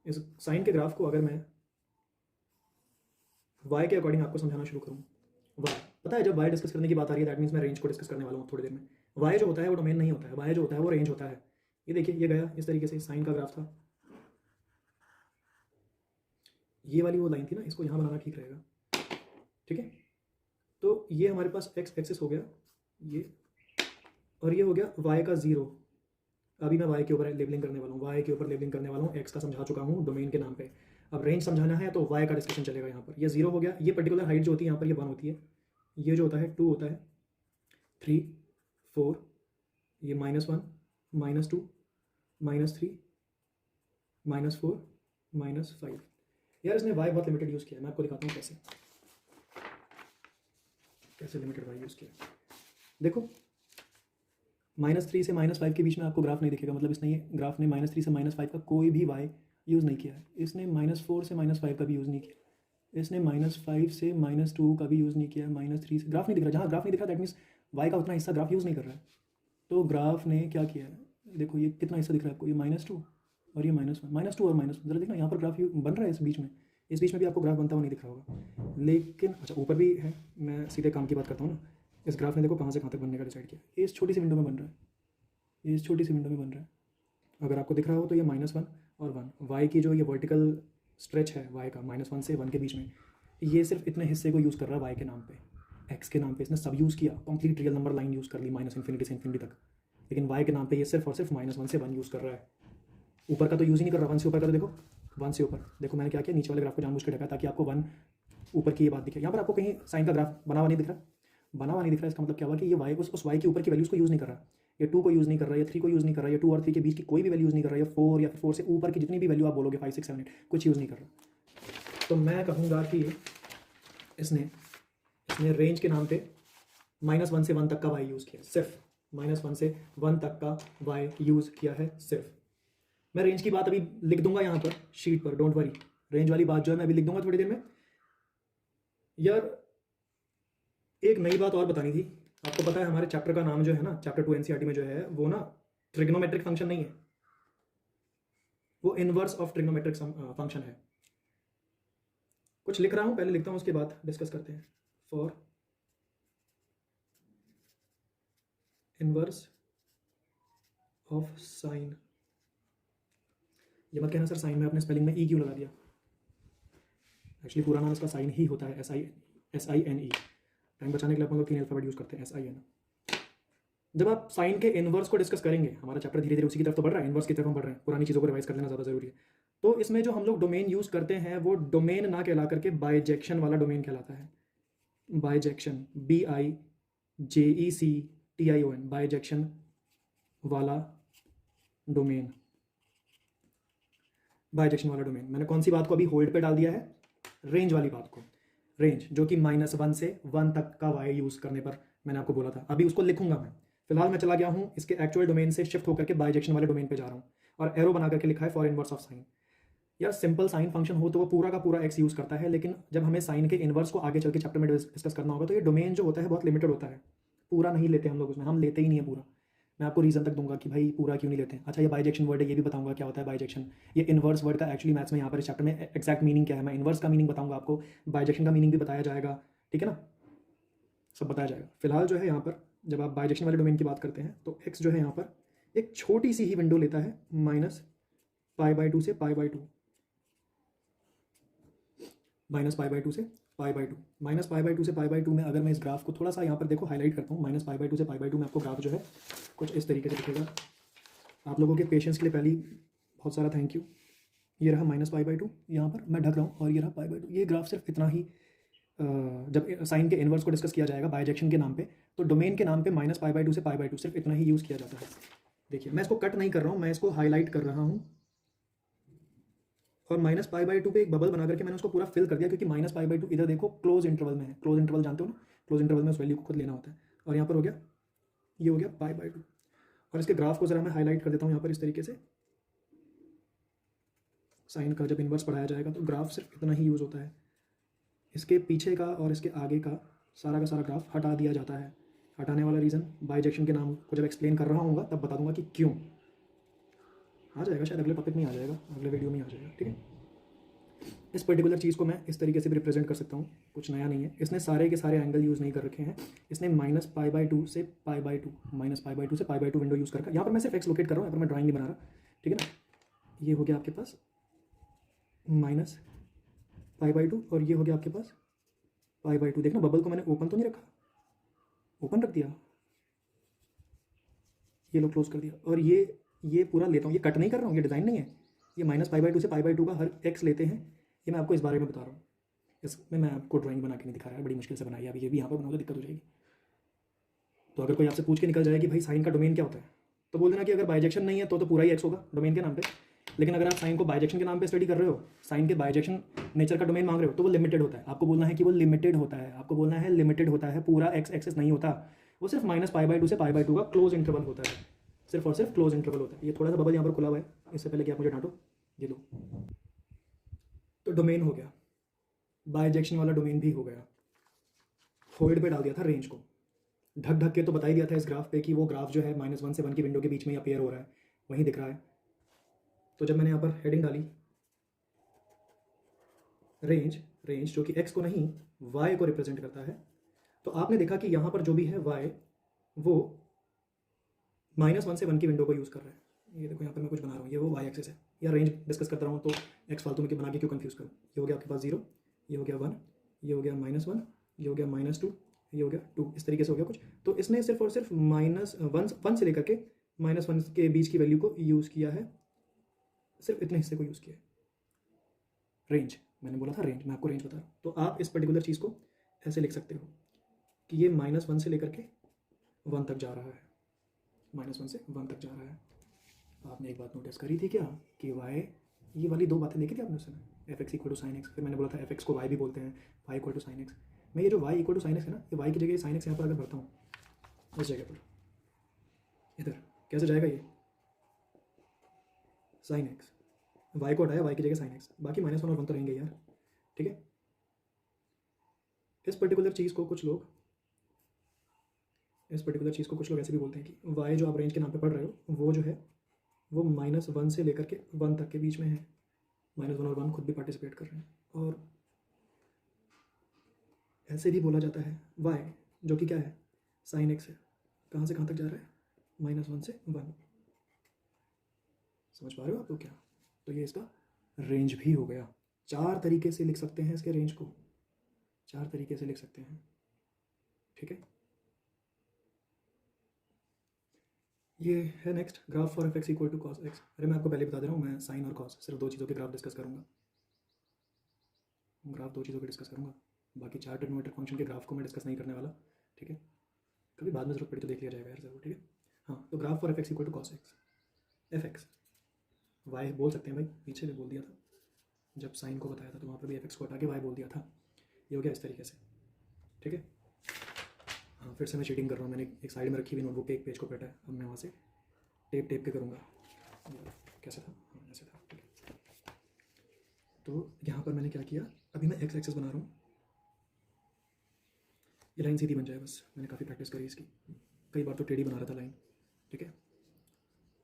इस साइन के ग्राफ को अगर मैं वाई के अकॉर्डिंग आपको समझाना शुरू करूँ, वाई पता है जब वाई डिस्कस करने की बात आ रही है दैट मीन्स मैं रेंज को डिस्कस करने वाला हूँ थोड़ी देर में। वाई जो होता है वो डोमेन नहीं होता है, वाई जो होता है वो रेंज होता है। ये देखिए ये गया इस तरीके से, साइन का ग्राफ था, ये वाली वो लाइन थी ना, इसको यहाँ बनाना ठीक रहेगा, ठीक है। तो ये हमारे पास एक्स एक्सिस हो गया ये, और ये हो गया वाई का जीरो। अभी मैं वाई के ऊपर लेबलिंग करने वाला हूँ, वाई के ऊपर लेबलिंग करने वाला हूँ, एक्स का समझा चुका हूँ डोमेन के नाम पे। अब रेंज समझाना है तो वाई का डिस्कशन चलेगा यहाँ पर। ये जीरो हो गया, ये पर्टिकुलर हाइट जो होती है यहाँ पर ये वन होती है, ये जो होता है टू होता है, 3 4, ये -1 -2 -3 -4 -5। यार इसने वाई बहुत लिमिटेड यूज़ किया है, मैं आपको दिखाता हूँ कैसे कैसे लिमिटेड वाई यूज़ किया। देखो -3 से -5 के बीच में आपको ग्राफ नहीं दिखेगा, मतलब इसने ये ग्राफ ने -3 से -5 का कोई भी वाई यूज़ नहीं किया है। इसने -4 से -5 का भी यूज़ नहीं किया, इसने -5 से -2 का भी यूज़ नहीं किया, -3 से ग्राफ नहीं दिख रहा, जहाँ ग्राफ नहीं दिख रहा दैट मीन्स वाई का उतना हिस्सा ग्राफ यूज़ नहीं कर रहा है। तो ग्राफ ने क्या किया है, देखो ये कितना हिस्सा दिख रहा है आपको, ये -2 और ये -1 -2 और -1 जरा देखना यहाँ पर ग्राफ बन रहा है इस बीच में, इस बीच में भी आपको ग्राफ बनता हुआ नहीं दिख रहा होगा। लेकिन अच्छा ऊपर भी है, मैं सीधे काम की बात करता हूँ ना। इस ग्राफ ने देखो कहाँ से कहाँ तक बनने का डिसाइड किया, ये इस छोटी सी विंडो में बन रहा है, ये इस छोटी सी विंडो में बन रहा है। अगर आपको दिख रहा हो तो ये -1 और 1, वाई की जो ये वर्टिकल स्ट्रेच है वाई का -1 से 1 के बीच में, ये सिर्फ इतने हिस्से को यूज़ कर रहा है वाई के नाम पे, एक्स के नाम पे इसने सब यूज़ किया, complete real number line use कर ली -∞ से ∞ तक। लेकिन वाई के नाम पे ये सिर्फ और सिर्फ -1 से 1 यूज़ कर रहा है, ऊपर का तो यूज़ ही नहीं कर रहा। 1 से ऊपर का तो देखो, 1 से ऊपर देखो मैंने क्या किया, नीचे वाले ग्राफ को जानबूझ के ढका ताकि आपको 1 ऊपर की ये बात दिखे। यहाँ पर आपको कहीं साइन का ग्राफ बना हुआ नहीं दिख रहा, बना हुआ नहीं दिख रहा, इसका मतलब क्या हुआ कि ये वाई उस वाई के ऊपर की वैल्यूज़ को यूज़ नहीं कर रहा, ये 2 को यूज़ नहीं कर रहा है, ये 3 को यूज़ नहीं कर रहा है, ये 2 और 3 के बीच की कोई भी वैल्यू यूज़ नहीं कर रहा है, या 4 या फिर 4 से ऊपर की जितनी भी वैल्यू आप बोलोगे 5 6 7 8 कुछ यूज़ नहीं कर रहा। तो मैं कहूँगा कि इसने रेंज के नाम पे -1 से 1 तक का वाई यूज़ किया, सिर्फ -1 से 1 तक का वाई यूज़ किया है सिर्फ। मैं रेंज की बात अभी लिख दूंगा यहाँ पर शीट पर, डोंट वरी, रेंज वाली बात जो है मैं अभी लिख दूंगा थोड़ी देर में। यार एक नई बात और बतानी थी आपको, पता है हमारे चैप्टर का नाम जो है ना, चैप्टर 2 एनसीईआरटी में जो है वो ना ट्रिग्नोमेट्रिक फंक्शन नहीं है, वो इनवर्स ऑफ ट्रिग्नोमेट्रिक फंक्शन है। कुछ लिख रहा हूँ, पहले लिखता हूँ उसके बाद डिस्कस करते हैं। फॉर इनवर्स ऑफ साइन, ये मत कहना सर साइन में आपने स्पेलिंग में ई क्यों लगा दिया, एक्चुअली पूरा नाम इसका साइन ही होता है, SINE। टाइम बचाने के लिए अपन लोग 3 अल्फाबेट यूज़ करते हैं, SIN। जब आप साइन के इनवर्स को डिस्कस करेंगे, हमारा चैप्टर धीरे धीरे उसी की तरफ तो बढ़ रहा है, इनवर्स की तरफ हम बढ़ रहे हैं, पुरानी चीज़ों को रिवाइज कर लेना ज़्यादा जरूरी है। तो इसमें जो हम लोग डोमेन यूज़ करते हैं वो डोमेन ना कहला करके बाइजेक्शन वाला डोमेन कहलाता है, बाइजेक्शन, BIJECTION, बाइजेक्शन वाला डोमेन, बाइजेक्शन वाला डोमेन। मैंने कौन सी बात को अभी होल्ड पे डाल दिया है, रेंज वाली बात को, रेंज जो कि -1 से 1 तक का वाई यूज़ करने पर मैंने आपको बोला था, अभी उसको लिखूंगा मैं। फिलहाल मैं चला गया हूँ इसके एक्चुअल डोमेन से शिफ्ट होकर के बाइजेक्शन वाले डोमेन पे जा रहा हूँ, और एरो बना करके लिखा है फॉर इनवर्स ऑफ साइन। यार सिंपल साइन फंक्शन हो तो वो पूरा का पूरा एक्स यूज़ करता है, लेकिन जब हमें साइन के इनवर्स को आगे चल के चैप्टर में डिस्कस करना होगा तो ये डोमेन जो होता है बहुत लिमिटेड होता है, पूरा नहीं लेते हम लोग उसमें, हम लेते ही नहीं है पूरा। मैं आपको रीज़न तक दूंगा कि भाई पूरा क्यों नहीं लेते हैं। अच्छा ये बाइजेक्शन वर्ड है, ये भी बताऊंगा क्या होता है बाइजेक्शन। ये इनवर्स वर्ड का एक्चुअली मैथ्स में यहाँ पर इस चैप्टर में एक्जैक्ट मीनिंग क्या है, मैं इनवर्स का मीनिंग बताऊंगा आपको, बाइजेक्शन का मीनिंग भी बताया जाएगा, ठीक है ना, सब बताया जाएगा। फिलहाल जो है यहाँ पर जब आप बाइजेक्शन वाले डोमेन की बात करते हैं तो एक्स जो है यहाँ पर एक छोटी सी ही विंडो लेता है, -π/2 से π/2, -π/2 से π/2, -π/2 से π/2 में अगर मैं इस ग्राफ को थोड़ा सा यहाँ पर देखो हाईलाइट करता हूँ, -π/2 से π/2 में आपको ग्राफ जो है कुछ इस तरीके से दिखेगा। आप लोगों के पेशेंस के लिए पहली बहुत सारा थैंक यू। ये रहा -π/2 यहाँ पर मैं ढक रहा हूँ, और ये रहा π/2। ये ग्राफ सिर्फ इतना ही, जब साइन के इनवर्स को डिस्कस किया जाएगा बाइजेक्शन के नाम पे, तो डोमेन के नाम पे -π/2 से π/2 सिर्फ इतना ही यूज़ किया जाता है। देखिए मैं इसको कट नहीं कर रहा हूँ, मैं इसको हाईलाइट कर रहा हूँ, और -π/2 पे एक बबल बना करके मैंने उसको पूरा फिल कर दिया, क्योंकि -π/2 इधर देखो क्लोज इंटरवल में है, क्लोज इंटरवल जानते हो ना, क्लोज इंटरवल में उस वैल्यू को खुद लेना होता है। और यहाँ पर हो गया, ये हो गया π/2, और इसके ग्राफ को ज़रा मैं हाईलाइट कर देता हूँ यहाँ पर इस तरीके से, साइन का जब इन्वर्स पढ़ाया जाएगा तो ग्राफ सिर्फ इतना ही यूज़ होता है, इसके पीछे का और इसके आगे का सारा ग्राफ हटा दिया जाता है। हटाने वाला रीज़न बाइजेक्शन के नाम को जब एक्सप्लेन कर रहा हूँ तब बता दूंगा कि क्यों। आ जाएगा शायद अगले टॉपिक में, आ जाएगा अगले वीडियो में आ जाएगा, ठीक है। इस पर्टिकुलर चीज़ को मैं इस तरीके से भी रिप्रेजेंट कर सकता हूँ, कुछ नया नहीं है। इसने सारे के सारे एंगल यूज़ नहीं कर रखे हैं, इसने -π/2 से π/2 -π/2 से π/2 विंडो यूज़ करके, यहाँ पर मैं सिर्फ एक्स लोकेट कर रहा हूँ, यहाँ पर मैं ड्राइंग नहीं बना रहा, ठीक है ना। ये हो गया आपके पास -π/2 और ये हो गया आपके पास π/2। देखना बबल को मैंने ओपन तो नहीं रखा, ओपन रख दिया, ये लो क्लोज कर दिया। और ये पूरा लेता हूँ, ये कट नहीं कर रहा हूँ, ये डिज़ाइन नहीं है, ये -π/2 से π/2 का हर एक्स लेते हैं। ये मैं आपको इस बारे में बता रहा हूँ, इसमें मैं आपको ड्राइंग बना के नहीं दिखा रहा है, बड़ी मुश्किल से बनाई है। अभी ये भी यहाँ पर बनाओगे दिक्कत हो जाएगी। तो अगर कोई आपसे पूछ के निकल जाए कि भाई साइन का डोमेन क्या होता है, तो बोल देना कि अगर बाइजेक्शन नहीं है तो पूरा ही एक्स होगा डोमेन के नाम पे। लेकिन अगर आप साइन को बाइजेक्शन के नाम पे स्टडी कर रहे हो, साइन के बाइजेक्शन नेचर का डोमेन मांग रहे हो, तो वो लिमिटेड होता है। आपको बोलना है कि वो लिमिटेड होता है, आपको बोलना है लिमिटेड होता है, पूरा एक्स एक्सेस नहीं होता, वो सिर्फ -π/2 से π/2 का क्लोज इंटरवल होता है, सिर्फ और सिर्फ क्लोज इंटरवल होता है। ये थोड़ा सा बबल यहाँ पर खुला हुआ है, इससे पहले कि आप मुझे डांटो, ये लो। तो डोमेन हो गया, बाइजेक्शन वाला डोमेन भी हो गया। होल्ड पे डाल दिया था रेंज को, ढक ढक के तो बता ही दिया था इस ग्राफ पे कि वो ग्राफ जो है -1 से 1 की विंडो के बीच में अपीयर हो रहा है, वहीं दिख रहा है। तो जब मैंने यहाँ पर हेडिंग डाली रेंज जो कि x को नहीं y को रिप्रेजेंट करता है, तो आपने देखा कि यहाँ पर जो भी है y वो -1 से 1 की विंडो को यूज़ कर रहा है। ये देखो यहाँ पर मैं कुछ बना रहा हूँ, ये वो y एक्सिस है, या रेंज डिस्कस करता रहा हूँ तो x फालतू में बना के क्यों कंफ्यूज करूँ। ये हो गया आपके पास 0, ये हो गया 1, ये हो गया -1, ये हो गया -2, ये हो गया 2, इस तरीके से हो गया कुछ। तो इसने सिर्फ और सिर्फ -1 से लेकर के -1 के बीच की वैल्यू को यूज़ किया है, सिर्फ इतने हिस्से को यूज़ किया है। रेंज, मैंने बोला था रेंज, मैं आपको रेंज बता रहा हूँ। तो आप इस पर्टिकुलर चीज़ को ऐसे लिख सकते हो कि ये -1 से लेकर के 1 तक जा रहा है, -1 से 1 तक जा रहा है। आपने एक बात नोटिस करी थी क्या कि y, ये वाली दो बातें देखी थी आपने उसमें, fx = sin x, फिर मैंने बोला था fx को y भी बोलते हैं, y = sin x। मैं ये जो y = sin x है ना, ये y की जगह sin x यहाँ पर अगर भरता हूँ इस जगह पर, इधर कैसे जाएगा ये sin x, y को हटाया, y की जगह sin x, बाकी -1 और 1 तो रहेंगे यार, ठीक है। इस पर्टिकुलर चीज़ को कुछ लोग ऐसे भी बोलते हैं कि y जो आप रेंज के नाम पे पढ़ रहे हो वो जो है वो -1 से लेकर के 1 तक के बीच में है। -1 और 1 खुद भी पार्टिसिपेट कर रहे हैं। और ऐसे भी बोला जाता है y जो कि क्या है sin x है, कहाँ से कहाँ तक जा रहा है, -1 से 1। समझ पा रहे हो आप लोग क्या। तो ये इसका रेंज भी हो गया। 4 तरीके से लिख सकते हैं इसके रेंज को, 4 तरीके से लिख सकते हैं, ठीक है। ये है next graph for fx = cos x। अरे मैं आपको पहले बता दे रहा हूँ, मैं साइन और कॉस सिर्फ 2 चीज़ों के ग्राफ डिस्कस करूँगा, ग्राफ 2 चीज़ों के डिस्कस करूँगा, बाकी 4 ट्रिग्नोमेट्रिक फंक्शन के ग्राफ को मैं डिस्कस नहीं करने वाला, ठीक है। कभी बाद में जरूरत पड़ी तो देख लिया जाएगा यार ज़रूर, ठीक है। हाँ, तो graph for fx = cos x, fx y बोल सकते हैं भाई, पीछे भी बोल दिया था जब साइन को बताया था, तो वहाँ पर भी fx को हटा के y बोल दिया था। ये हो गया इस तरीके से, ठीक है। हाँ, फिर से मैं चीटिंग कर रहा हूँ, मैंने एक साइड में रखी हुई नोटबुक पे एक पेज को पेटा है, अब मैं वहाँ से टेप के करूँगा। कैसे था, हाँ ऐसे था, ठीक है। तो यहाँ पर मैंने क्या किया, अभी मैं x एक्सेस बना रहा हूँ, ये लाइन सीधी बन जाए बस, मैंने काफ़ी प्रैक्टिस करी इसकी, कई बार तो टेढ़ी बना रहा था लाइन, ठीक है।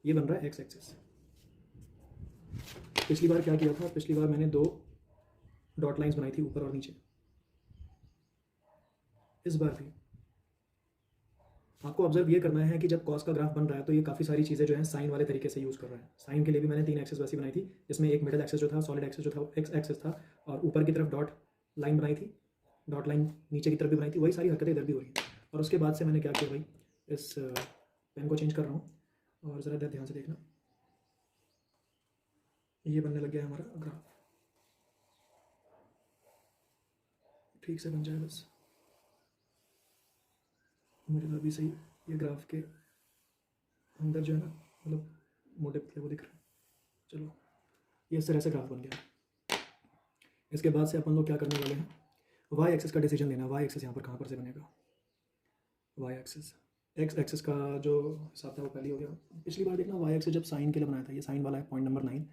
ये बन रहा है x एक्सेस। पिछली बार क्या किया था, पिछली बार मैंने 2 डॉट लाइंस बनाई थी ऊपर और नीचे। इस बार भी आपको ऑब्जर्व ये करना है कि जब कॉस का ग्राफ बन रहा है तो ये काफ़ी सारी चीज़ें जो है साइन वाले तरीके से यूज़ कर रहा है। साइन के लिए भी मैंने 3 एक्सेस वैसी बनाई थी, जिसमें एक मिडल एक्सेस जो था, सॉलिड एक्सेस जो था एक्स एक्सेस था, और ऊपर की तरफ डॉट लाइन बनाई थी, डॉट लाइन नीचे की तरफ भी बनाई थी, वही सारी हरकतें इधर भी हो रही हैं। और उसके बाद से मैंने क्या किया भाई, इस पेन को चेंज कर रहा हूँ और ज़रा ध्यान से देखना, ये बनने लग गया है हमारा ग्राफ, ठीक से बन जाए बस, मुझे तो अभी सही ये ग्राफ के अंदर जो है ना, मतलब मोटे पतले वो दिख रहा है। चलो, ये इस तरह से ग्राफ बन गया। इसके बाद से अपन लोग क्या करने वाले हैं, वाई एक्सिस का डिसीजन लेना। वाई एक्सिस यहाँ पर कहाँ पर से बनेगा, वाई एक्सिस, एक्स एक्सिस का जो हिसाब था वो पहले हो गया। पिछली बार देखना वाई एक्सिस जब साइन के लिए बनाया था, ये साइन वाला है पॉइंट नंबर 9,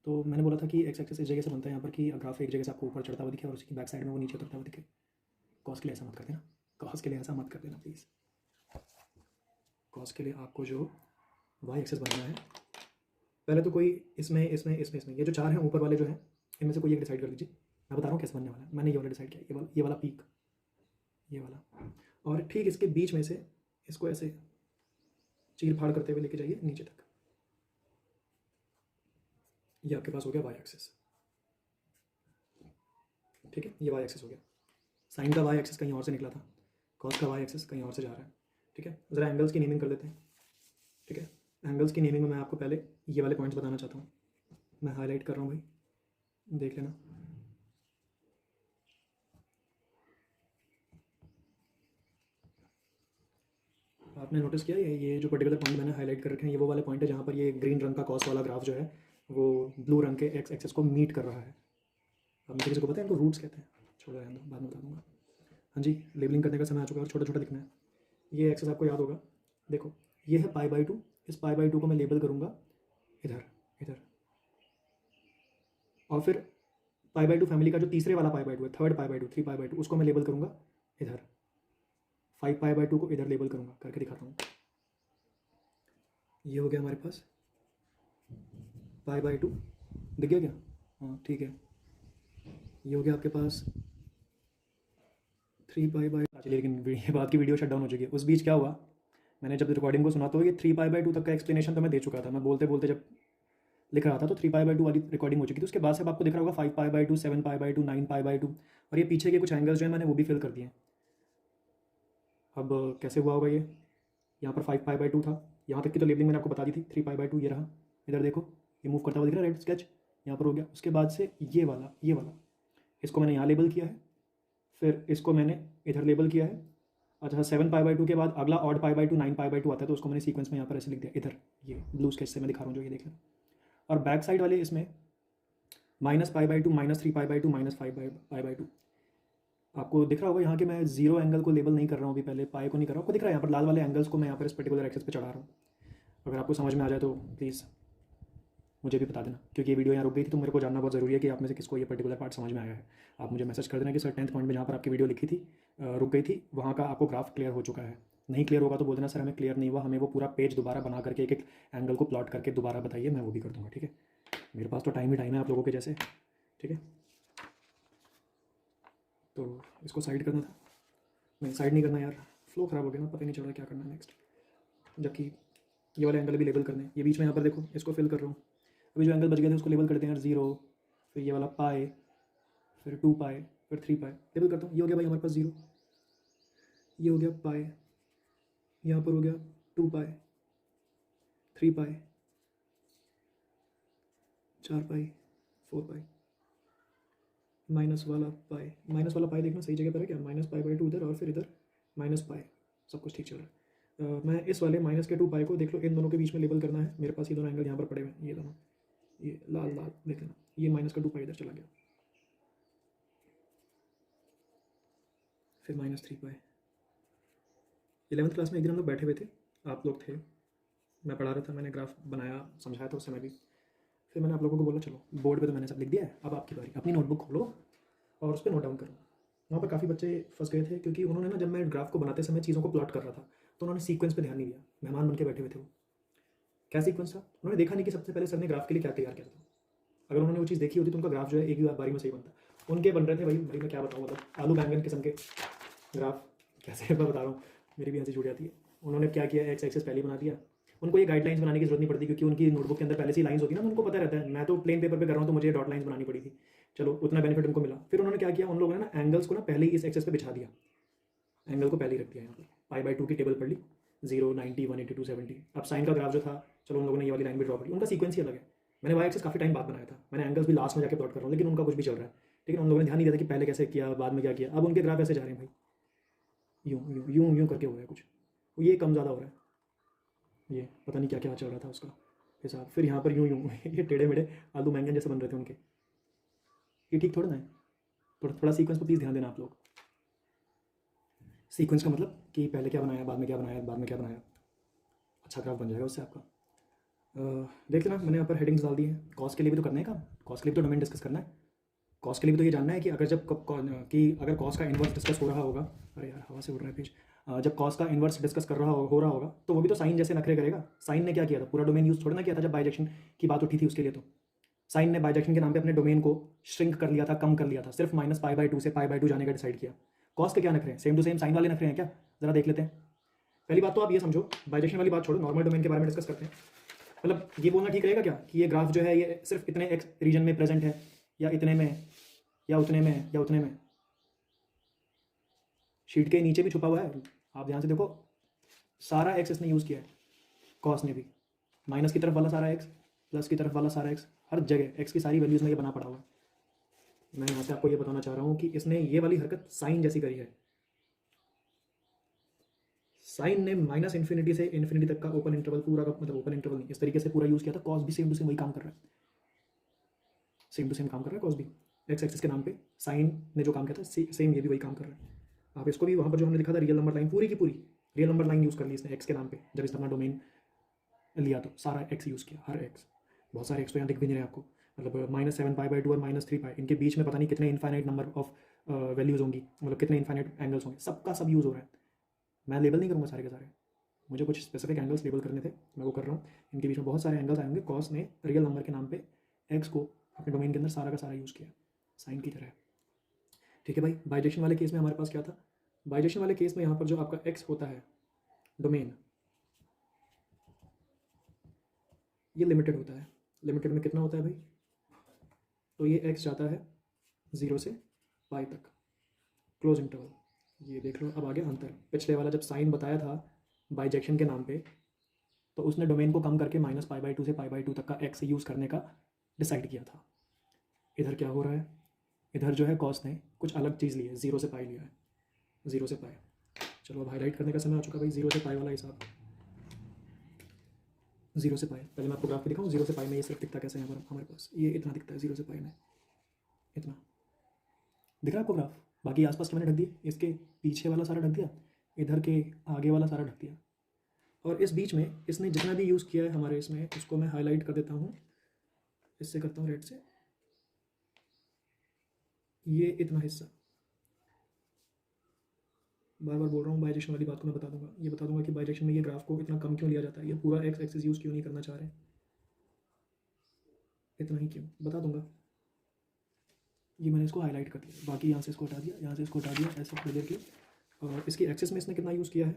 तो मैंने बोला था कि एक्स एक्सिस इस जगह से बनता है यहाँ पर कि ग्राफ एक जगह से आपको ऊपर चढ़ता हुआ दिखे और उसकी बैक साइड में वो नीचे उतरता हुआ दिखे। कॉस के लिए ऐसा मत कर देना, कॉस के लिए ऐसा मत कर देना प्लीज़। कॉस के लिए आपको जो वाई एक्सिस बनना है, पहले तो कोई इसमें इसमें इसमें इसमें ये जो चार हैं ऊपर वाले जो हैं इनमें से कोई एक डिसाइड कर दीजिए। मैं बता रहा हूँ कैसे बनने वाला है। मैंने ये वाला डिसाइड किया, ये वाला पीक, ये वाला, और ठीक इसके बीच में से इसको ऐसे चीर फाड़ करते हुए लेके जाइए नीचे तक। ये आपके पास हो गया वाई एक्सिस। ठीक है, ये वाई एक्सिस हो गया। साइन का वाई एक्सिस कहीं और से निकला था, कॉस का वाई एक्सिस कहीं और से जा रहा है। ठीक है, ज़रा एंगल्स की नेमिंग कर देते हैं। ठीक है, एंगल्स की नेमिंग में मैं आपको पहले ये वाले पॉइंट्स बताना चाहता हूँ। मैं हाईलाइट कर रहा हूँ भाई, देख लेना। आपने नोटिस किया ये जो पर्टिकुलर पॉइंट मैंने हाईलाइट कर रखे हैं, ये वो वाले पॉइंट है जहाँ पर ये ग्रीन रंग का कॉस वाला ग्राफ जो है वो ब्लू रंग के एक्स एक्सेस को मीट कर रहा है। अब मुझे किसी को पता है इनको रूट्स कहते हैं, छोड़ो रहने दो, बाद में बता दूंगा। हाँ जी, लेबलिंग करने का समय आ चुका है और छोटा छोटा लिखना है। ये एक्सेस आपको याद होगा, देखो ये है π/2, इस π/2 को मैं लेबल करूँगा इधर इधर, और फिर π/2 फैमिली का जो तीसरे वाला π/2 है, थर्ड π/2, 3π/2, उसको मैं लेबल करूँगा इधर। 5π/2 को इधर लेबल करूँगा, करके दिखाता हूँ। ये हो गया हमारे पास π/2, दिख गया क्या? हाँ ठीक है। ये हो गया आपके पास 3π/2। चलिए, लेकिन ये बात की वीडियो शट डाउन हो चुकी है। उस बीच क्या हुआ, मैंने जब रिकॉर्डिंग को सुना तो ये 3π/2 तक का एक्सप्लेनेशन तो मैं दे चुका था। मैं बोलते बोलते जब लिख रहा था तो 3π/2 वाली रिकॉर्डिंग हो चुकी थी। उसके बाद से अब आपको दिख रहा होगा 5π/2, 7π/2, 9π/2, और ये पीछे के कुछ एंगल्स जो है मैंने वो भी फिल कर दिए। अब कैसे हुआ होगा ये, यहाँ पर 5π/2 था, यहाँ तक की तो लेबलिंग मैंने आपको बता दी थी। 3π/2 ये रहा, इधर देखो ये मूव करता हुआ दिख रहा है, रेड स्केच यहाँ पर हो गया। उसके बाद से ये वाला इसको मैंने यहाँ लेबल किया है, फिर इसको मैंने इधर लेबल किया है। अच्छा, 7π/2 के बाद अगला ऑड π/2, 9π/2 आता है, तो उसको मैंने सीक्वेंस में यहाँ पर ऐसे लिख दिया इधर, ये ब्लू स्केच से मैं दिखा रहा हूँ जो ये देख लें। और बैक साइड वाले इसमें -π/2, -3π/2, -5π/2 आपको दिख रहा होगा। यहाँ के मैं जीरो एंगल को लेबल नहीं कर रहा हूँ अभी, पहले पाए को नहीं कर रहा हूँ। आपको दिख रहा है यहाँ पर लाल वाले एंगल्स को मैं यहाँ पर इस पर्टिकुलर एक्सेस पे चढ़ा रहा हूँ। अगर आपको समझ में आ जाए तो प्लीज़ मुझे भी बता देना, क्योंकि ये वीडियो यहाँ रुक गई थी तो मेरे को जानना बहुत ज़रूरी है कि आप में से किसको ये पर्टिकुलर पार्ट समझ में आया है। आप मुझे मैसेज कर देना कि सर 10th पॉइंट में जहाँ पर आपकी वीडियो लिखी थी रुक गई थी, वहाँ का आपको ग्राफ क्लियर हो चुका है। नहीं क्लियर होगा तो बोल देना सर हमें क्लियर नहीं हुआ, हमें वो पूरा पेज दोबारा बना करके एक एक एंगल को प्लॉट करके दोबारा बताइए, मैं वो भी कर दूँगा। ठीक है, मेरे पास तो टाइम ही टाइम है आप लोगों के जैसे। ठीक है, तो इसको साइड करना था, नहीं साइड नहीं करना यार, फ्लो ख़राब हो गया ना, पता ही नहीं चल रहा क्या करना है नेक्स्ट। जबकि ये वाले एंगल भी लेबल करने हैं। ये बीच में यहाँ पर देखो, इसको फिल कर रहा हूँ। अभी जो एंगल बच गए थे उसको लेबल करते हैं यार, 0, फिर ये वाला पाए, फिर 2π, फिर 3π लेबल करता हूँ। ये हो गया भाई हमारे पास 0, ये हो गया पाए, यहाँ पर हो गया 2π, 3π, 4π, 4π, माइनस वाला पाई देखना सही जगह पर है क्या, -π/2 इधर और फिर इधर -π, सब कुछ ठीक चल रहा है। मैं इस वाले माइनस के 2π को देख लो इन दोनों के बीच में लेबल करना है। मेरे पास ये दोनों एंगल यहाँ पर पड़े हुए हैं, ये दोनों, ये लाल लाल देख लेना, ये माइनस का 2π इधर चला गया, फिर -3π। 11th क्लास में एक दिन हम लोग बैठे हुए थे, आप लोग थे, मैं पढ़ा रहा था, मैंने ग्राफ बनाया समझाया था उस समय भी। फिर मैंने आप लोगों को बोला चलो बोर्ड पे तो मैंने सब लिख दिया है, अब आपकी बारी, अपनी नोटबुक खोलो और उस पर नोट डाउन करो। वहाँ पर काफ़ी बच्चे फंस गए थे क्योंकि उन्होंने ना, जब मैं ग्राफ को बनाते समय चीज़ों को प्लॉट कर रहा था तो उन्होंने सीक्वेंस पे ध्यान नहीं दिया। मेहमान बन के बैठे हुए थे वो, क्या सीक्वेंस था उन्होंने देखा नहीं कि सबसे पहले सर ने ग्राफ के लिए क्या तैयार किया था। अगर उन्होंने वो चीज़ देखी होती तो उनका ग्राफ जो है एक ही बारी में सही बनता। उनके बन रहे थे भाई मैं क्या बताऊँ, मतलब आलू बैंगन किस्म के ग्राफ, कैसे मैं बता रहा हूँ, मेरी भी हंसी छूट जाती है। उन्होंने क्या किया, एक्स एक्सेस पहले बना दिया। उनको ये गाइडलाइंस बनाने की जरूरत नहीं पड़ती क्योंकि उनकी नोटबुक के अंदर पहले से लाइंस होती है ना, उनको पता रहता है। मैं तो प्लेन पेपर पे कर रहा हूँ तो मुझे डॉट लाइंस बनानी पड़ी थी, चलो उतना बेनिफिट उनको मिला। फिर उन्होंने क्या किया, उन लोगों ने ना एंगल्स को ना पहले ही इस एक्सेस पे बिछा दिया, एंगल को पहले ही रख दिया यहाँ पर, π/2 की टेबल पढ़ ली, 0, 90, 180, 270। अब साइन का ग्राफ जो था, चलो उन लोगों ने ये वाली लाइन भी ड्रॉ कर ली, उनका सीक्वेंस ही अलग है। मैंने वाई एक्सेस काफ़ी टाइम बाद बनाया था, मैंने एंगल्स भी लास्ट में जाके प्लॉट कर रहा हूँ, लेकिन उनका कुछ भी चल रहा है। लेकिन उन लोगों ने ध्यान नहीं दिया था कि पहले कैसे किया बाद में क्या किया। अब उनके ग्राफ ऐसे जा रहे हैं भाई, यूँ यूँ यूँ यूँ करके हो रहा है कुछ, ये कम ज़्यादा हो रहा है, ये पता नहीं क्या क्या चल रहा था उसका हिसाब। फिर यहाँ पर यूँ यूँ ये टेढ़े मेढ़े आलू बैंगन जैसे बन रहे थे उनके, ये ठीक थोड़ा ना है। थोड़ा सीक्वेंस पर प्लीज़ ध्यान देना आप लोग। सीक्वेंस का मतलब कि पहले क्या बनाया, बाद में क्या बनाया, बाद में क्या बनाया, अच्छा ग्राफ बन जाएगा उससे आपका। देख लेना, मैंने यहाँ पर हेडिंग्स डाल दी हैं। कॉस्ट के लिए भी तो करना है काम, कॉस्ट के लिए भी तो डोमेन डिस्कस करना है। कॉस्ट के लिए भी तो ये जानना है कि अगर अगर कॉस्ट का इन्वर्स डिस्कस हो रहा होगा, अरे यार हवा से उड़ रहा है पेज, जब कॉस्ट का इन्वर्स डिस्कस हो रहा होगा तो वो भी तो साइन जैसे नखरे करेगा। साइन ने क्या किया था, पूरा डोमेन यूज थोड़ा ना किया था जब बाइजेक्शन की बात उठी थी उसके लिए। तो साइन ने बाइजेक्शन के नाम पे अपने डोमेन को श्रिंक कर लिया था, कम कर लिया था, सिर्फ -π/2 से π/2 जाने का डिसाइड किया। कॉस्ट के क्या नखरे हैं, सेम टू सेम साइन वाले नखरे हैं क्या, जरा देख लेते हैं। पहली बात तो आप ये समझो, बाइजेक्शन वाली बात छोड़ो, नॉर्मल डोमेन के बारे में डिस्कस करते हैं। मतलब ये बोलना ठीक रहेगा क्या कि ये ग्राफ जो है ये सिर्फ इतने एक्स रीजन में प्रेजेंट है, या इतने में, या उतने में, या उतने में। शीट के नीचे भी छुपा हुआ है, आप ध्यान से देखो, सारा एक्स इसने यूज़ किया है, कॉस ने भी। माइनस की तरफ वाला सारा एक्स, प्लस की तरफ वाला सारा एक्स, हर जगह एक्स की सारी वैल्यूज़ में ये बना पड़ा हुआ है। मैं यहाँ से आपको ये बताना चाह रहा हूँ कि इसने ये वाली हरकत साइन जैसी करी है। साइन ने -∞ से इन्फिनिटी तक का ओपन इंटरवल, पूरा का मतलब ओपन इंटरवल नहीं, इस तरीके से पूरा यूज़ किया था। कॉस भी सेम टू सेम वही काम कर रहा है, सेम टू सेम काम कर रहा है कॉस भी। एक्स एक्सिस के नाम पे साइन ने जो काम किया था सेम ये भी वही काम कर रहा है। आप इसको भी वहाँ पर जो हमने लिखा था रियल नंबर लाइन, पूरी की पूरी रियल नंबर लाइन यूज़ कर ली इसने एक्स के नाम पे। जब इसने अपना डोमेन लिया तो सारा एक्स यूज़ किया, हर एक्स। बहुत सारे एक्स तो यहाँ दिख भी नहीं रहे आपको, मतलब -7π/2 और -3π, इनके बीच में पता नहीं कितने इनफाइनाइट नंबर ऑफ वैल्यूज़ होंगी, मतलब कितने इनफाइनाइट एंगल्स होंगे, सबका सब यूज़ हो रहा है। मैं लेबल नहीं करूँगा सारे के सारे, मुझे कुछ स्पेसिफिक एंगल्स लेबल करने थे, मैं वो कर रहा हूँ। इनके बीच में बहुत सारे एंगल्स आएंगे। कॉस ने रियल नंबर के नाम पे एक्स को अपने डोमेन के अंदर सारा का सारा यूज़ किया, साइन की तरह। ठीक है भाई, बाइजेक्शन वाले केस में हमारे पास क्या था, बाइजेक्शन वाले केस में यहाँ पर जो आपका एक्स होता है डोमेन, ये लिमिटेड होता है। लिमिटेड में कितना होता है भाई, तो ये एक्स जाता है 0 से पाई तक, क्लोज इंटरवल। ये देख लो अब आगे अंतर, पिछले वाला जब साइन बताया था बाइजेक्शन के नाम पे, तो उसने डोमेन को कम करके -π/2 से π/2 तक का एक्स यूज़ करने का डिसाइड किया था। इधर क्या हो रहा है, इधर जो है कॉस ने कुछ अलग चीज़ ली है, 0 से पाई लिया है, 0 से पाई। चलो अब हाईलाइट करने का समय आ चुका भाई, 0 से पाई वाला हिसाब। 0 से पाई, पहले मैं आपको ग्राफ पे दिखाऊँ 0 से पाई में ये सिर्फ दिखता कैसे है हमारे पास, ये इतना दिखता है 0 से पाई में, इतना दिख रहा है आपको ग्राफ। बाकी आसपास के मैंने ढक दिए, इसके पीछे वाला सारा ढक दिया, इधर के आगे वाला सारा ढक दिया, और इस बीच में इसने जितना भी यूज़ किया है हमारे इसमें, उसको मैं हाईलाइट कर देता हूँ, इससे करता हूँ रेड से, ये इतना हिस्सा। बार बार बोल रहा हूँ, बाइजेक्शन वाली बात को मैं बता दूंगा, ये बता दूंगा कि बाइजेक्शन में ये ग्राफ को इतना कम क्यों लिया जाता है, ये पूरा एक्स एक्सिस यूज़ क्यों नहीं करना चाह रहे हैं, इतना ही क्यों बता दूंगा। ये मैंने इसको हाईलाइट कर दिया, बाकी यहाँ से इसको हटा दिया, यहाँ से इसको हटा दिया, ऐसे थोड़ी देर के। और इसकी एक्सिस में इसने कितना यूज़ किया है,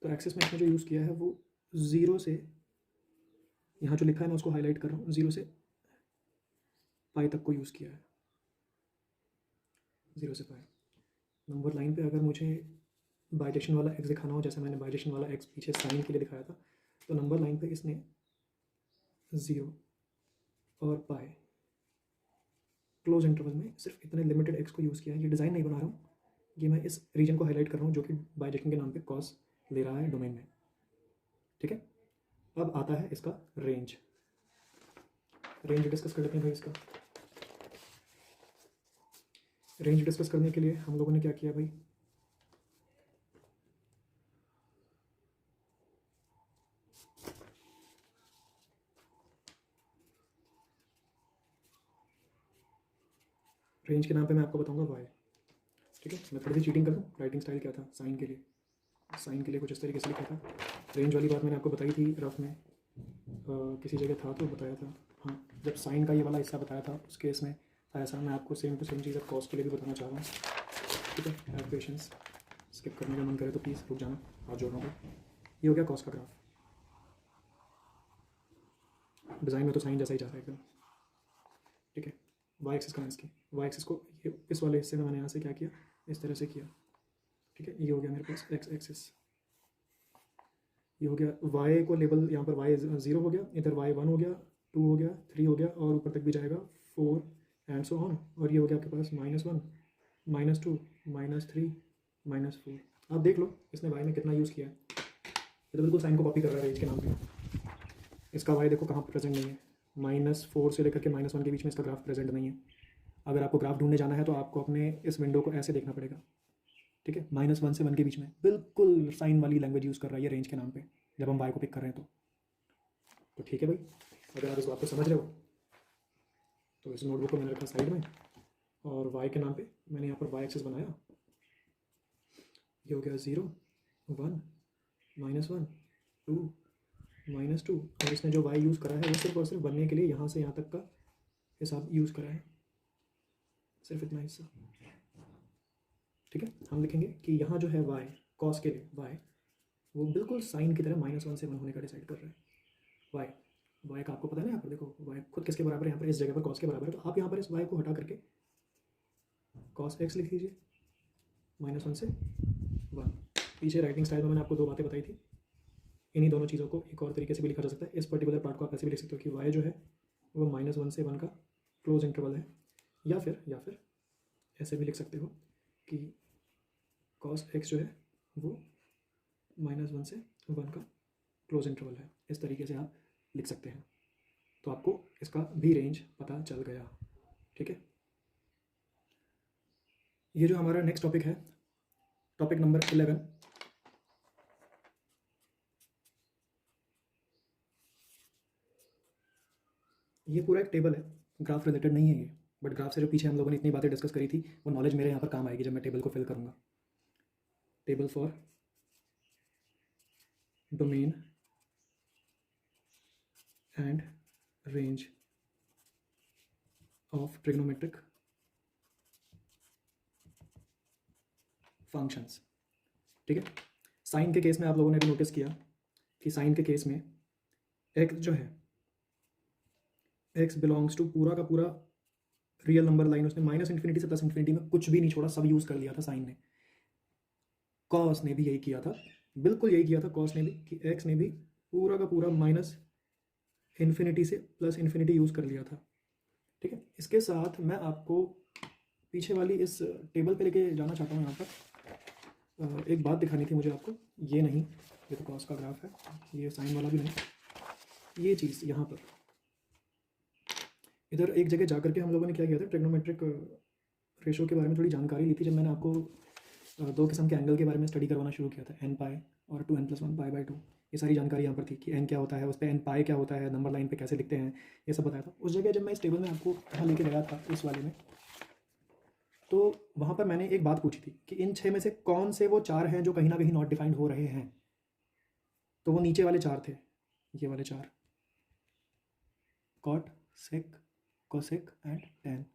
तो एक्सिस में इसने जो यूज़ किया है वो 0 से, यहाँ जो लिखा है मैं उसको हाईलाइट कर रहा हूँ, 0 से पाई तक को यूज़ किया है, 0 से पाई। नंबर लाइन पे अगर मुझे बाइजेक्शन वाला एक्स दिखाना हो, जैसे मैंने बाइजेक्शन वाला एक्स पीछे साइन के लिए दिखाया था, तो नंबर लाइन पे इसने 0 और पाई क्लोज इंटरवल में सिर्फ इतने लिमिटेड एक्स को यूज़ किया है। ये डिज़ाइन नहीं बना रहा हूँ, ये मैं इस रीजन को हाईलाइट कर रहा हूँ जो कि बाइजेक्शन के नाम पे कॉस ले रहा है डोमेन में। ठीक है, अब आता है इसका रेंज। रेंज डिस्कस कर लेते हैं भाई। इसका रेंज डिस्कस करने के लिए हम लोगों ने क्या किया भाई, रेंज के नाम पे मैं आपको बताऊंगा वाई। ठीक है, मैं थोड़ी सी चीटिंग कर दूँ, राइटिंग स्टाइल क्या था साइन के लिए, साइन के लिए कुछ इस तरीके से लिखा था। रेंज वाली बात मैंने आपको बताई थी रफ में, किसी जगह था तो बताया था। हाँ, जब साइन का ये वाला हिस्सा बताया था उस केस में था ऐसा। मैं आपको सेम टू सेम चीज़ अब कॉस्ट के लिए भी बताना चाह रहा हूँ। ठीक है, हैव पेशेंस, स्किप करने का मन करे तो प्लीज़ रुक जाना, हाथ जोड़ रहा हूँ। ये हो गया कॉस्ट का ग्राफ। डिज़ाइन में तो साइन जैसा ही जा रहा है एकदम। ठीक है, वाई एक्सिस कहाँ है इसकी, वाई एक्सिस को ये इस वाले हिस्से में मैंने यहाँ से क्या किया, इस तरह से किया। ठीक है, ये हो गया मेरे पास एक्स एक्सिस, ये हो गया वाई को लेबल यहाँ पर वाई 0 हो गया, इधर वाई 1 हो गया, 2 हो गया, 3 हो गया, और ऊपर तक भी जाएगा 4 एंड सो ऑन। और ये हो गया आपके पास -1 -2 -3 -4। आप देख लो इसने वाई में कितना यूज़ किया है, ये तो बिल्कुल साइन को कॉपी कर रहा है रेंज के नाम पे। इसका वाई देखो कहाँ प्रेजेंट नहीं है, -4 से लेकर के -1 के बीच में इसका ग्राफ प्रेजेंट नहीं है। अगर आपको ग्राफ ढूंढने जाना है तो आपको अपने इस विंडो को ऐसे देखना पड़ेगा। ठीक है, -1 से 1 के बीच में बिल्कुल साइन वाली लैंग्वेज यूज़ कर रहा है ये रेंज के नाम पे, जब हम वाई को पिक कर रहे हैं तो। तो ठीक है भाई, अगर आप इस बात को समझ रहे हो तो इस नोटबुक को मैंने रखा साइड में, और y के नाम पे मैंने यहाँ पर y एक्सिस बनाया। ये हो गया 0 1 -1 2 -2, और इसने जो y यूज़ करा है वो सिर्फ और सिर्फ बनने के लिए यहाँ से यहाँ तक का हिसाब यूज़ करा है, सिर्फ इतना हिस्सा। ठीक है, हम लिखेंगे कि यहाँ जो है y कॉस के लिए y वो बिल्कुल साइन की तरह -1 से 1 होने का डिसाइड कर रहा है। y का आपको पता है ना, यहाँ पर देखो y खुद किसके बराबर है, यहाँ पर इस जगह पर कॉस के बराबर है, तो आप यहाँ पर इस y को हटा करके कॉस x लिख दीजिए -1 से 1। पीछे राइटिंग स्टाइल में मैंने आपको दो बातें बताई थी, इन्हीं दोनों चीज़ों को एक और तरीके से भी लिखा जा सकता है। इस पर्टिकुलर पार्ट को आप ऐसे भी लिख सकते हो कि y जो है वो -1 से 1 का क्लोज इंटरवल है, या फिर ऐसे भी लिख सकते हो कि cos x जो है वो -1 से 1 का क्लोज इंटरवल है। इस तरीके से आप लिख सकते हैं, तो आपको इसका भी रेंज पता चल गया। ठीक है, ये जो हमारा नेक्स्ट टॉपिक है, टॉपिक नंबर 11, ये पूरा एक टेबल है, ग्राफ रिलेटेड नहीं है ये, बट ग्राफ से जो पीछे हम लोगों ने इतनी बातें डिस्कस करी थी वो नॉलेज मेरे यहाँ पर काम आएगी जब मैं टेबल को फिल करूँगा। Table for domain and range of trigonometric functions. ठीक है, साइन के केस में आप लोगों ने भी नोटिस किया कि साइन के केस में x जो है x बिलोंग्स टू पूरा का पूरा रियल नंबर लाइन, उसने -∞ से +∞ में कुछ भी नहीं छोड़ा, सब यूज़ कर लिया था साइन ने। कॉस ने भी यही किया था, बिल्कुल यही किया था कॉस ने भी, कि x ने भी पूरा का पूरा -∞ से +∞ यूज़ कर लिया था। ठीक है, इसके साथ मैं आपको पीछे वाली इस टेबल पे लेके जाना चाहता हूँ। यहाँ पर एक बात दिखानी थी मुझे आपको, ये नहीं, ये तो कॉस का ग्राफ है, ये साइन वाला भी नहीं, ये चीज़ यहाँ पर इधर एक जगह जा करके हम लोगों ने क्या किया था, ट्रिग्नोमेट्रिक रेशो के बारे में थोड़ी जानकारी ली थी, जब मैंने आपको दो किस्म के एंगल के बारे में स्टडी करवाना शुरू किया था, n पाई और 2n+1 π/2। ये सारी जानकारी यहाँ पर थी कि n क्या होता है, उस पर n पाई क्या होता है, नंबर लाइन पे कैसे लिखते हैं, ये सब बताया था। उस जगह जब मैं इस टेबल में आपको यहाँ लेके गया था इस वाले में, तो वहाँ पर मैंने एक बात पूछी थी कि इन 6 में से कौन से वो 4 हैं जो कहीं ना कहीं नॉट डिफाइंड हो रहे हैं। तो वो नीचे वाले 4 थे, ये वाले 4, cot, sec, cosec and tan.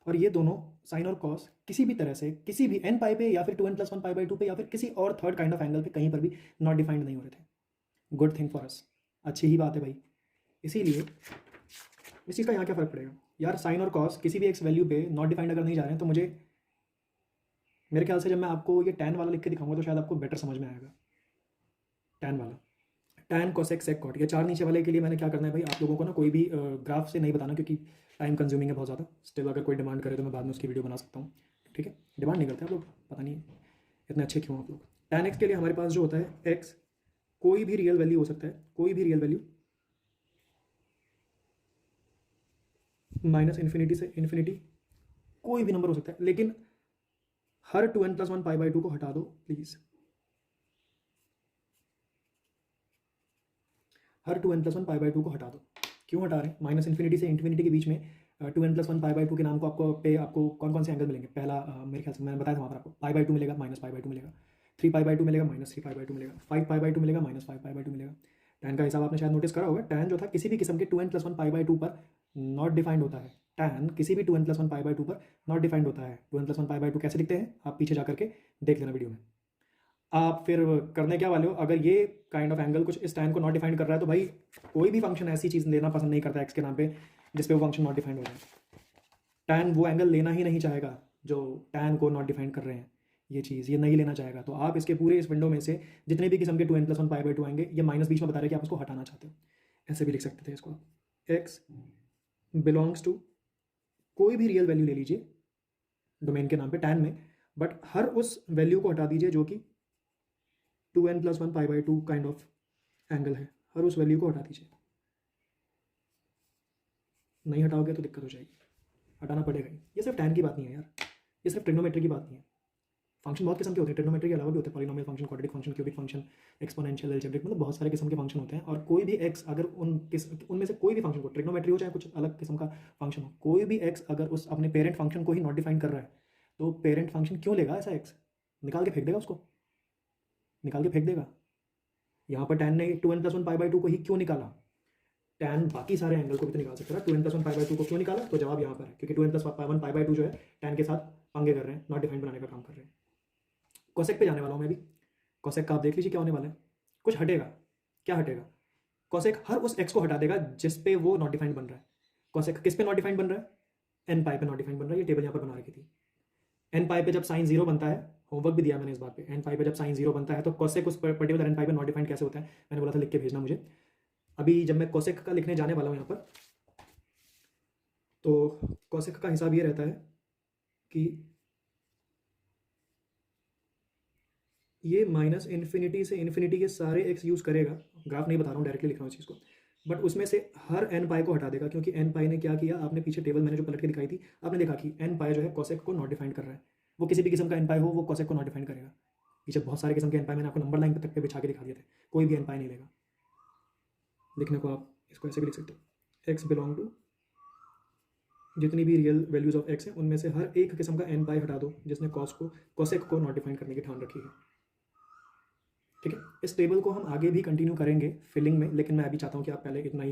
और ये दोनों साइन और कॉस किसी भी तरह से, किसी भी n पाई पे या फिर 2n+1 π/2 पे या फिर किसी और थर्ड काइंड ऑफ एंगल पे कहीं पर भी नॉट डिफाइंड नहीं हो रहे थे। गुड थिंग फॉर अस, अच्छी ही बात है भाई। इसीलिए इस चीज़ का यहाँ क्या फ़र्क पड़ेगा यार, साइन और कॉस किसी भी x वैल्यू पे नॉट डिफाइंड अगर नहीं जा रहे हैं, तो मुझे मेरे ख्याल से जब मैं आपको ये टैन वाला लिख के दिखाऊंगा तो शायद आपको बेटर समझ में आएगा। टैन वाला, टैन, कोसेक, सेक, कॉट, ये 4 नीचे वाले के लिए मैंने क्या करना है भाई, आप लोगों को ना कोई भी ग्राफ से नहीं बताना, क्योंकि टाइम कंज्यूमिंग है बहुत ज़्यादा। स्टिल अगर कोई डिमांड करे तो मैं बाद में उसकी वीडियो बना सकता हूँ। ठीक है, डिमांड नहीं करते आप लोग, पता नहीं इतने अच्छे क्यों आप लोग। टैन एक्स के लिए हमारे पास जो होता है एक्स, कोई भी रियल वैल्यू हो सकता है, कोई भी रियल वैल्यू -∞ से ∞, कोई भी नंबर हो सकता है, लेकिन हर 2n+1 π/2 को हटा दो प्लीज़, हर 2n+1 π/2 को हटा दो। क्यों हटा रहे हैं, -∞ से ∞ के बीच में 2n+1 π/2 के नाम को आपको कौन कौन से एंगल मिलेंगे। पहला मेरे ख्याल से मैंने बताया था वहाँ पर आपको, π/2 मिलेगा, -π/2 मिलेगा, 3π/2 मिलेगा, -3π/2 मिलेगा, 5π/2 मिलेगा, -5π/2 मिलेगा। टैन का हिसाब आपने शायद नोटिस करा होगा, टैन जो था किसी भी किस्म के 2n+1 π/2 पर नॉट डिफाइंड होता है। टैन किसी भी 2n+1 π/2 पर नॉट डिफाइंड होता है। 2n+1 π/2 कैसे दिखते हैं, आप पीछे जा करके देख लेना वीडियो में। आप फिर करने क्या वाले हो, अगर ये काइंड ऑफ एंगल कुछ इस टैन को नॉट डिफाइंड कर रहा है, तो भाई कोई भी फंक्शन ऐसी चीज़ लेना पसंद नहीं करता एक्स के नाम पे जिस पे वो फंक्शन नॉट डिफाइंड हो जाए। टैन वो एंगल लेना ही नहीं चाहेगा जो टैन को नॉट डिफाइंड कर रहे हैं, ये चीज़ ये नहीं लेना चाहेगा। तो आप इसके पूरे इस विंडो में से जितने भी किस्म के 2n+1 π/2 आएंगे, ये माइनस बीच में बता रहे हैं कि आप उसको हटाना चाहते हो, ऐसे भी लिख सकते थे इसको। एक्स बिलोंग्स टू कोई भी रियल वैल्यू ले लीजिए डोमेन के नाम पे टैन में, बट हर उस वैल्यू को हटा दीजिए जो कि 2n+1 π/2 काइंड ऑफ एंगल है, हर उस वैल्यू को हटा दीजिए। नहीं हटाओगे तो दिक्कत हो जाएगी, हटाना पड़ेगा ही। ये सिर्फ टैन की बात नहीं है यार, ये सिर्फ ट्रिग्नोमेट्री की बात नहीं है, फंक्शन बहुत किस्म के होते हैं, ट्रिग्नोमेट्री के अलावा भी होते हैं, polynomial function, quadratic function, cubic function, exponential, algebraic, मतलब बहुत सारे किस्म के फंक्शन होते हैं। और कोई भी एक्स अगर उनमें से कोई भी फंक्शन को, ट्रिग्नोमेट्री हो चाहे कुछ अलग किस्म का फंक्शन हो, कोई भी एक्स अगर उस अपने पेरेंट फंक्शन को ही नॉट डिफाइन कर रहा है, तो पेरेंट फंक्शन क्यों लेगा ऐसा एक्स? निकाल के फेंक देगा उसको, निकाल के फेंक देगा। यहाँ पर tan ने 2n+1 π/2 को ही क्यों निकाला? tan बाकी सारे एंगल को भी तो निकाल सकता है। 2n+1 π/2 को क्यों निकाला? तो जवाब यहाँ पर है, क्योंकि 2n+1 π/2 जो है tan के साथ पंगे कर रहे हैं, नॉट डिफाइन बनाने का काम कर रहे हैं। कोसेक पे जाने वाला हूँ मैं भी। कोसेक का आप देख लीजिए क्या होने वाला है। कुछ हटेगा, क्या हटेगा? कोसेक हर उस एक्स को हटा देगा जिस पे वो नॉट डिफाइंड बन रहा है। कोसेक किस पे नॉट डिफाइंड बन रहा है? एन पाई पे नॉट डिफाइंड बन रहा है। ये टेबल यहाँ पर बना रखी थी। एन पाई पे जब साइन 0 बनता है, होमवर्क भी दिया मैंने इस बात पे, एन पाई पे जब साइन 0 बनता है तो कोसेक उस पर्टिकुलर एन पाई पे नॉट डिफाइंड कैसे होता है, मैंने बोला था लिख के भेजना मुझे। अभी जब मैं कोसेक का लिखने जाने वाला हूँ यहाँ पर, तो कोसेक का हिसाब ये रहता है कि ये माइनस इन्फिनिटी से इन्फिनिटी के सारे एक्स यूज़ करेगा। ग्राफ नहीं बता रहा हूँ, डायरेक्टली लिख रहा हूँ इस चीज़ को। बट उसमें से हर एन पाई को हटा देगा, क्योंकि एन पाई ने क्या किया, आपने पीछे टेबल मैंने जो पलट के दिखाई थी, आपने देखा कि एन पाई जो है कोसेक को नॉट डिफाइन कर रहा है। वो किसी भी किस्म का एन पाई हो, वो कोसेक को नॉट डिफाइन करेगा। पीछे बहुत सारे किस्म के एन पाई मैंने आपको नंबर लाइन तक पे बिछा के दिखा दिए थे, कोई भी एन पाई नहीं लेगा। लिखने को आप इसको ऐसे भी लिख सकते हो, एक्स बिलोंग टू, जितनी भी रियल वैल्यूज ऑफ एक्स हैं उनमें से हर एक किस्म का एन पाई हटा दो जिसने कोसेक को नॉट डिफाइन करने की ठान रखी है। ठीक है, इस टेबल को हम आगे भी कंटिन्यू करेंगे फिलिंग में, लेकिन मैं अभी चाहता हूँ कि आप पहले इतना ही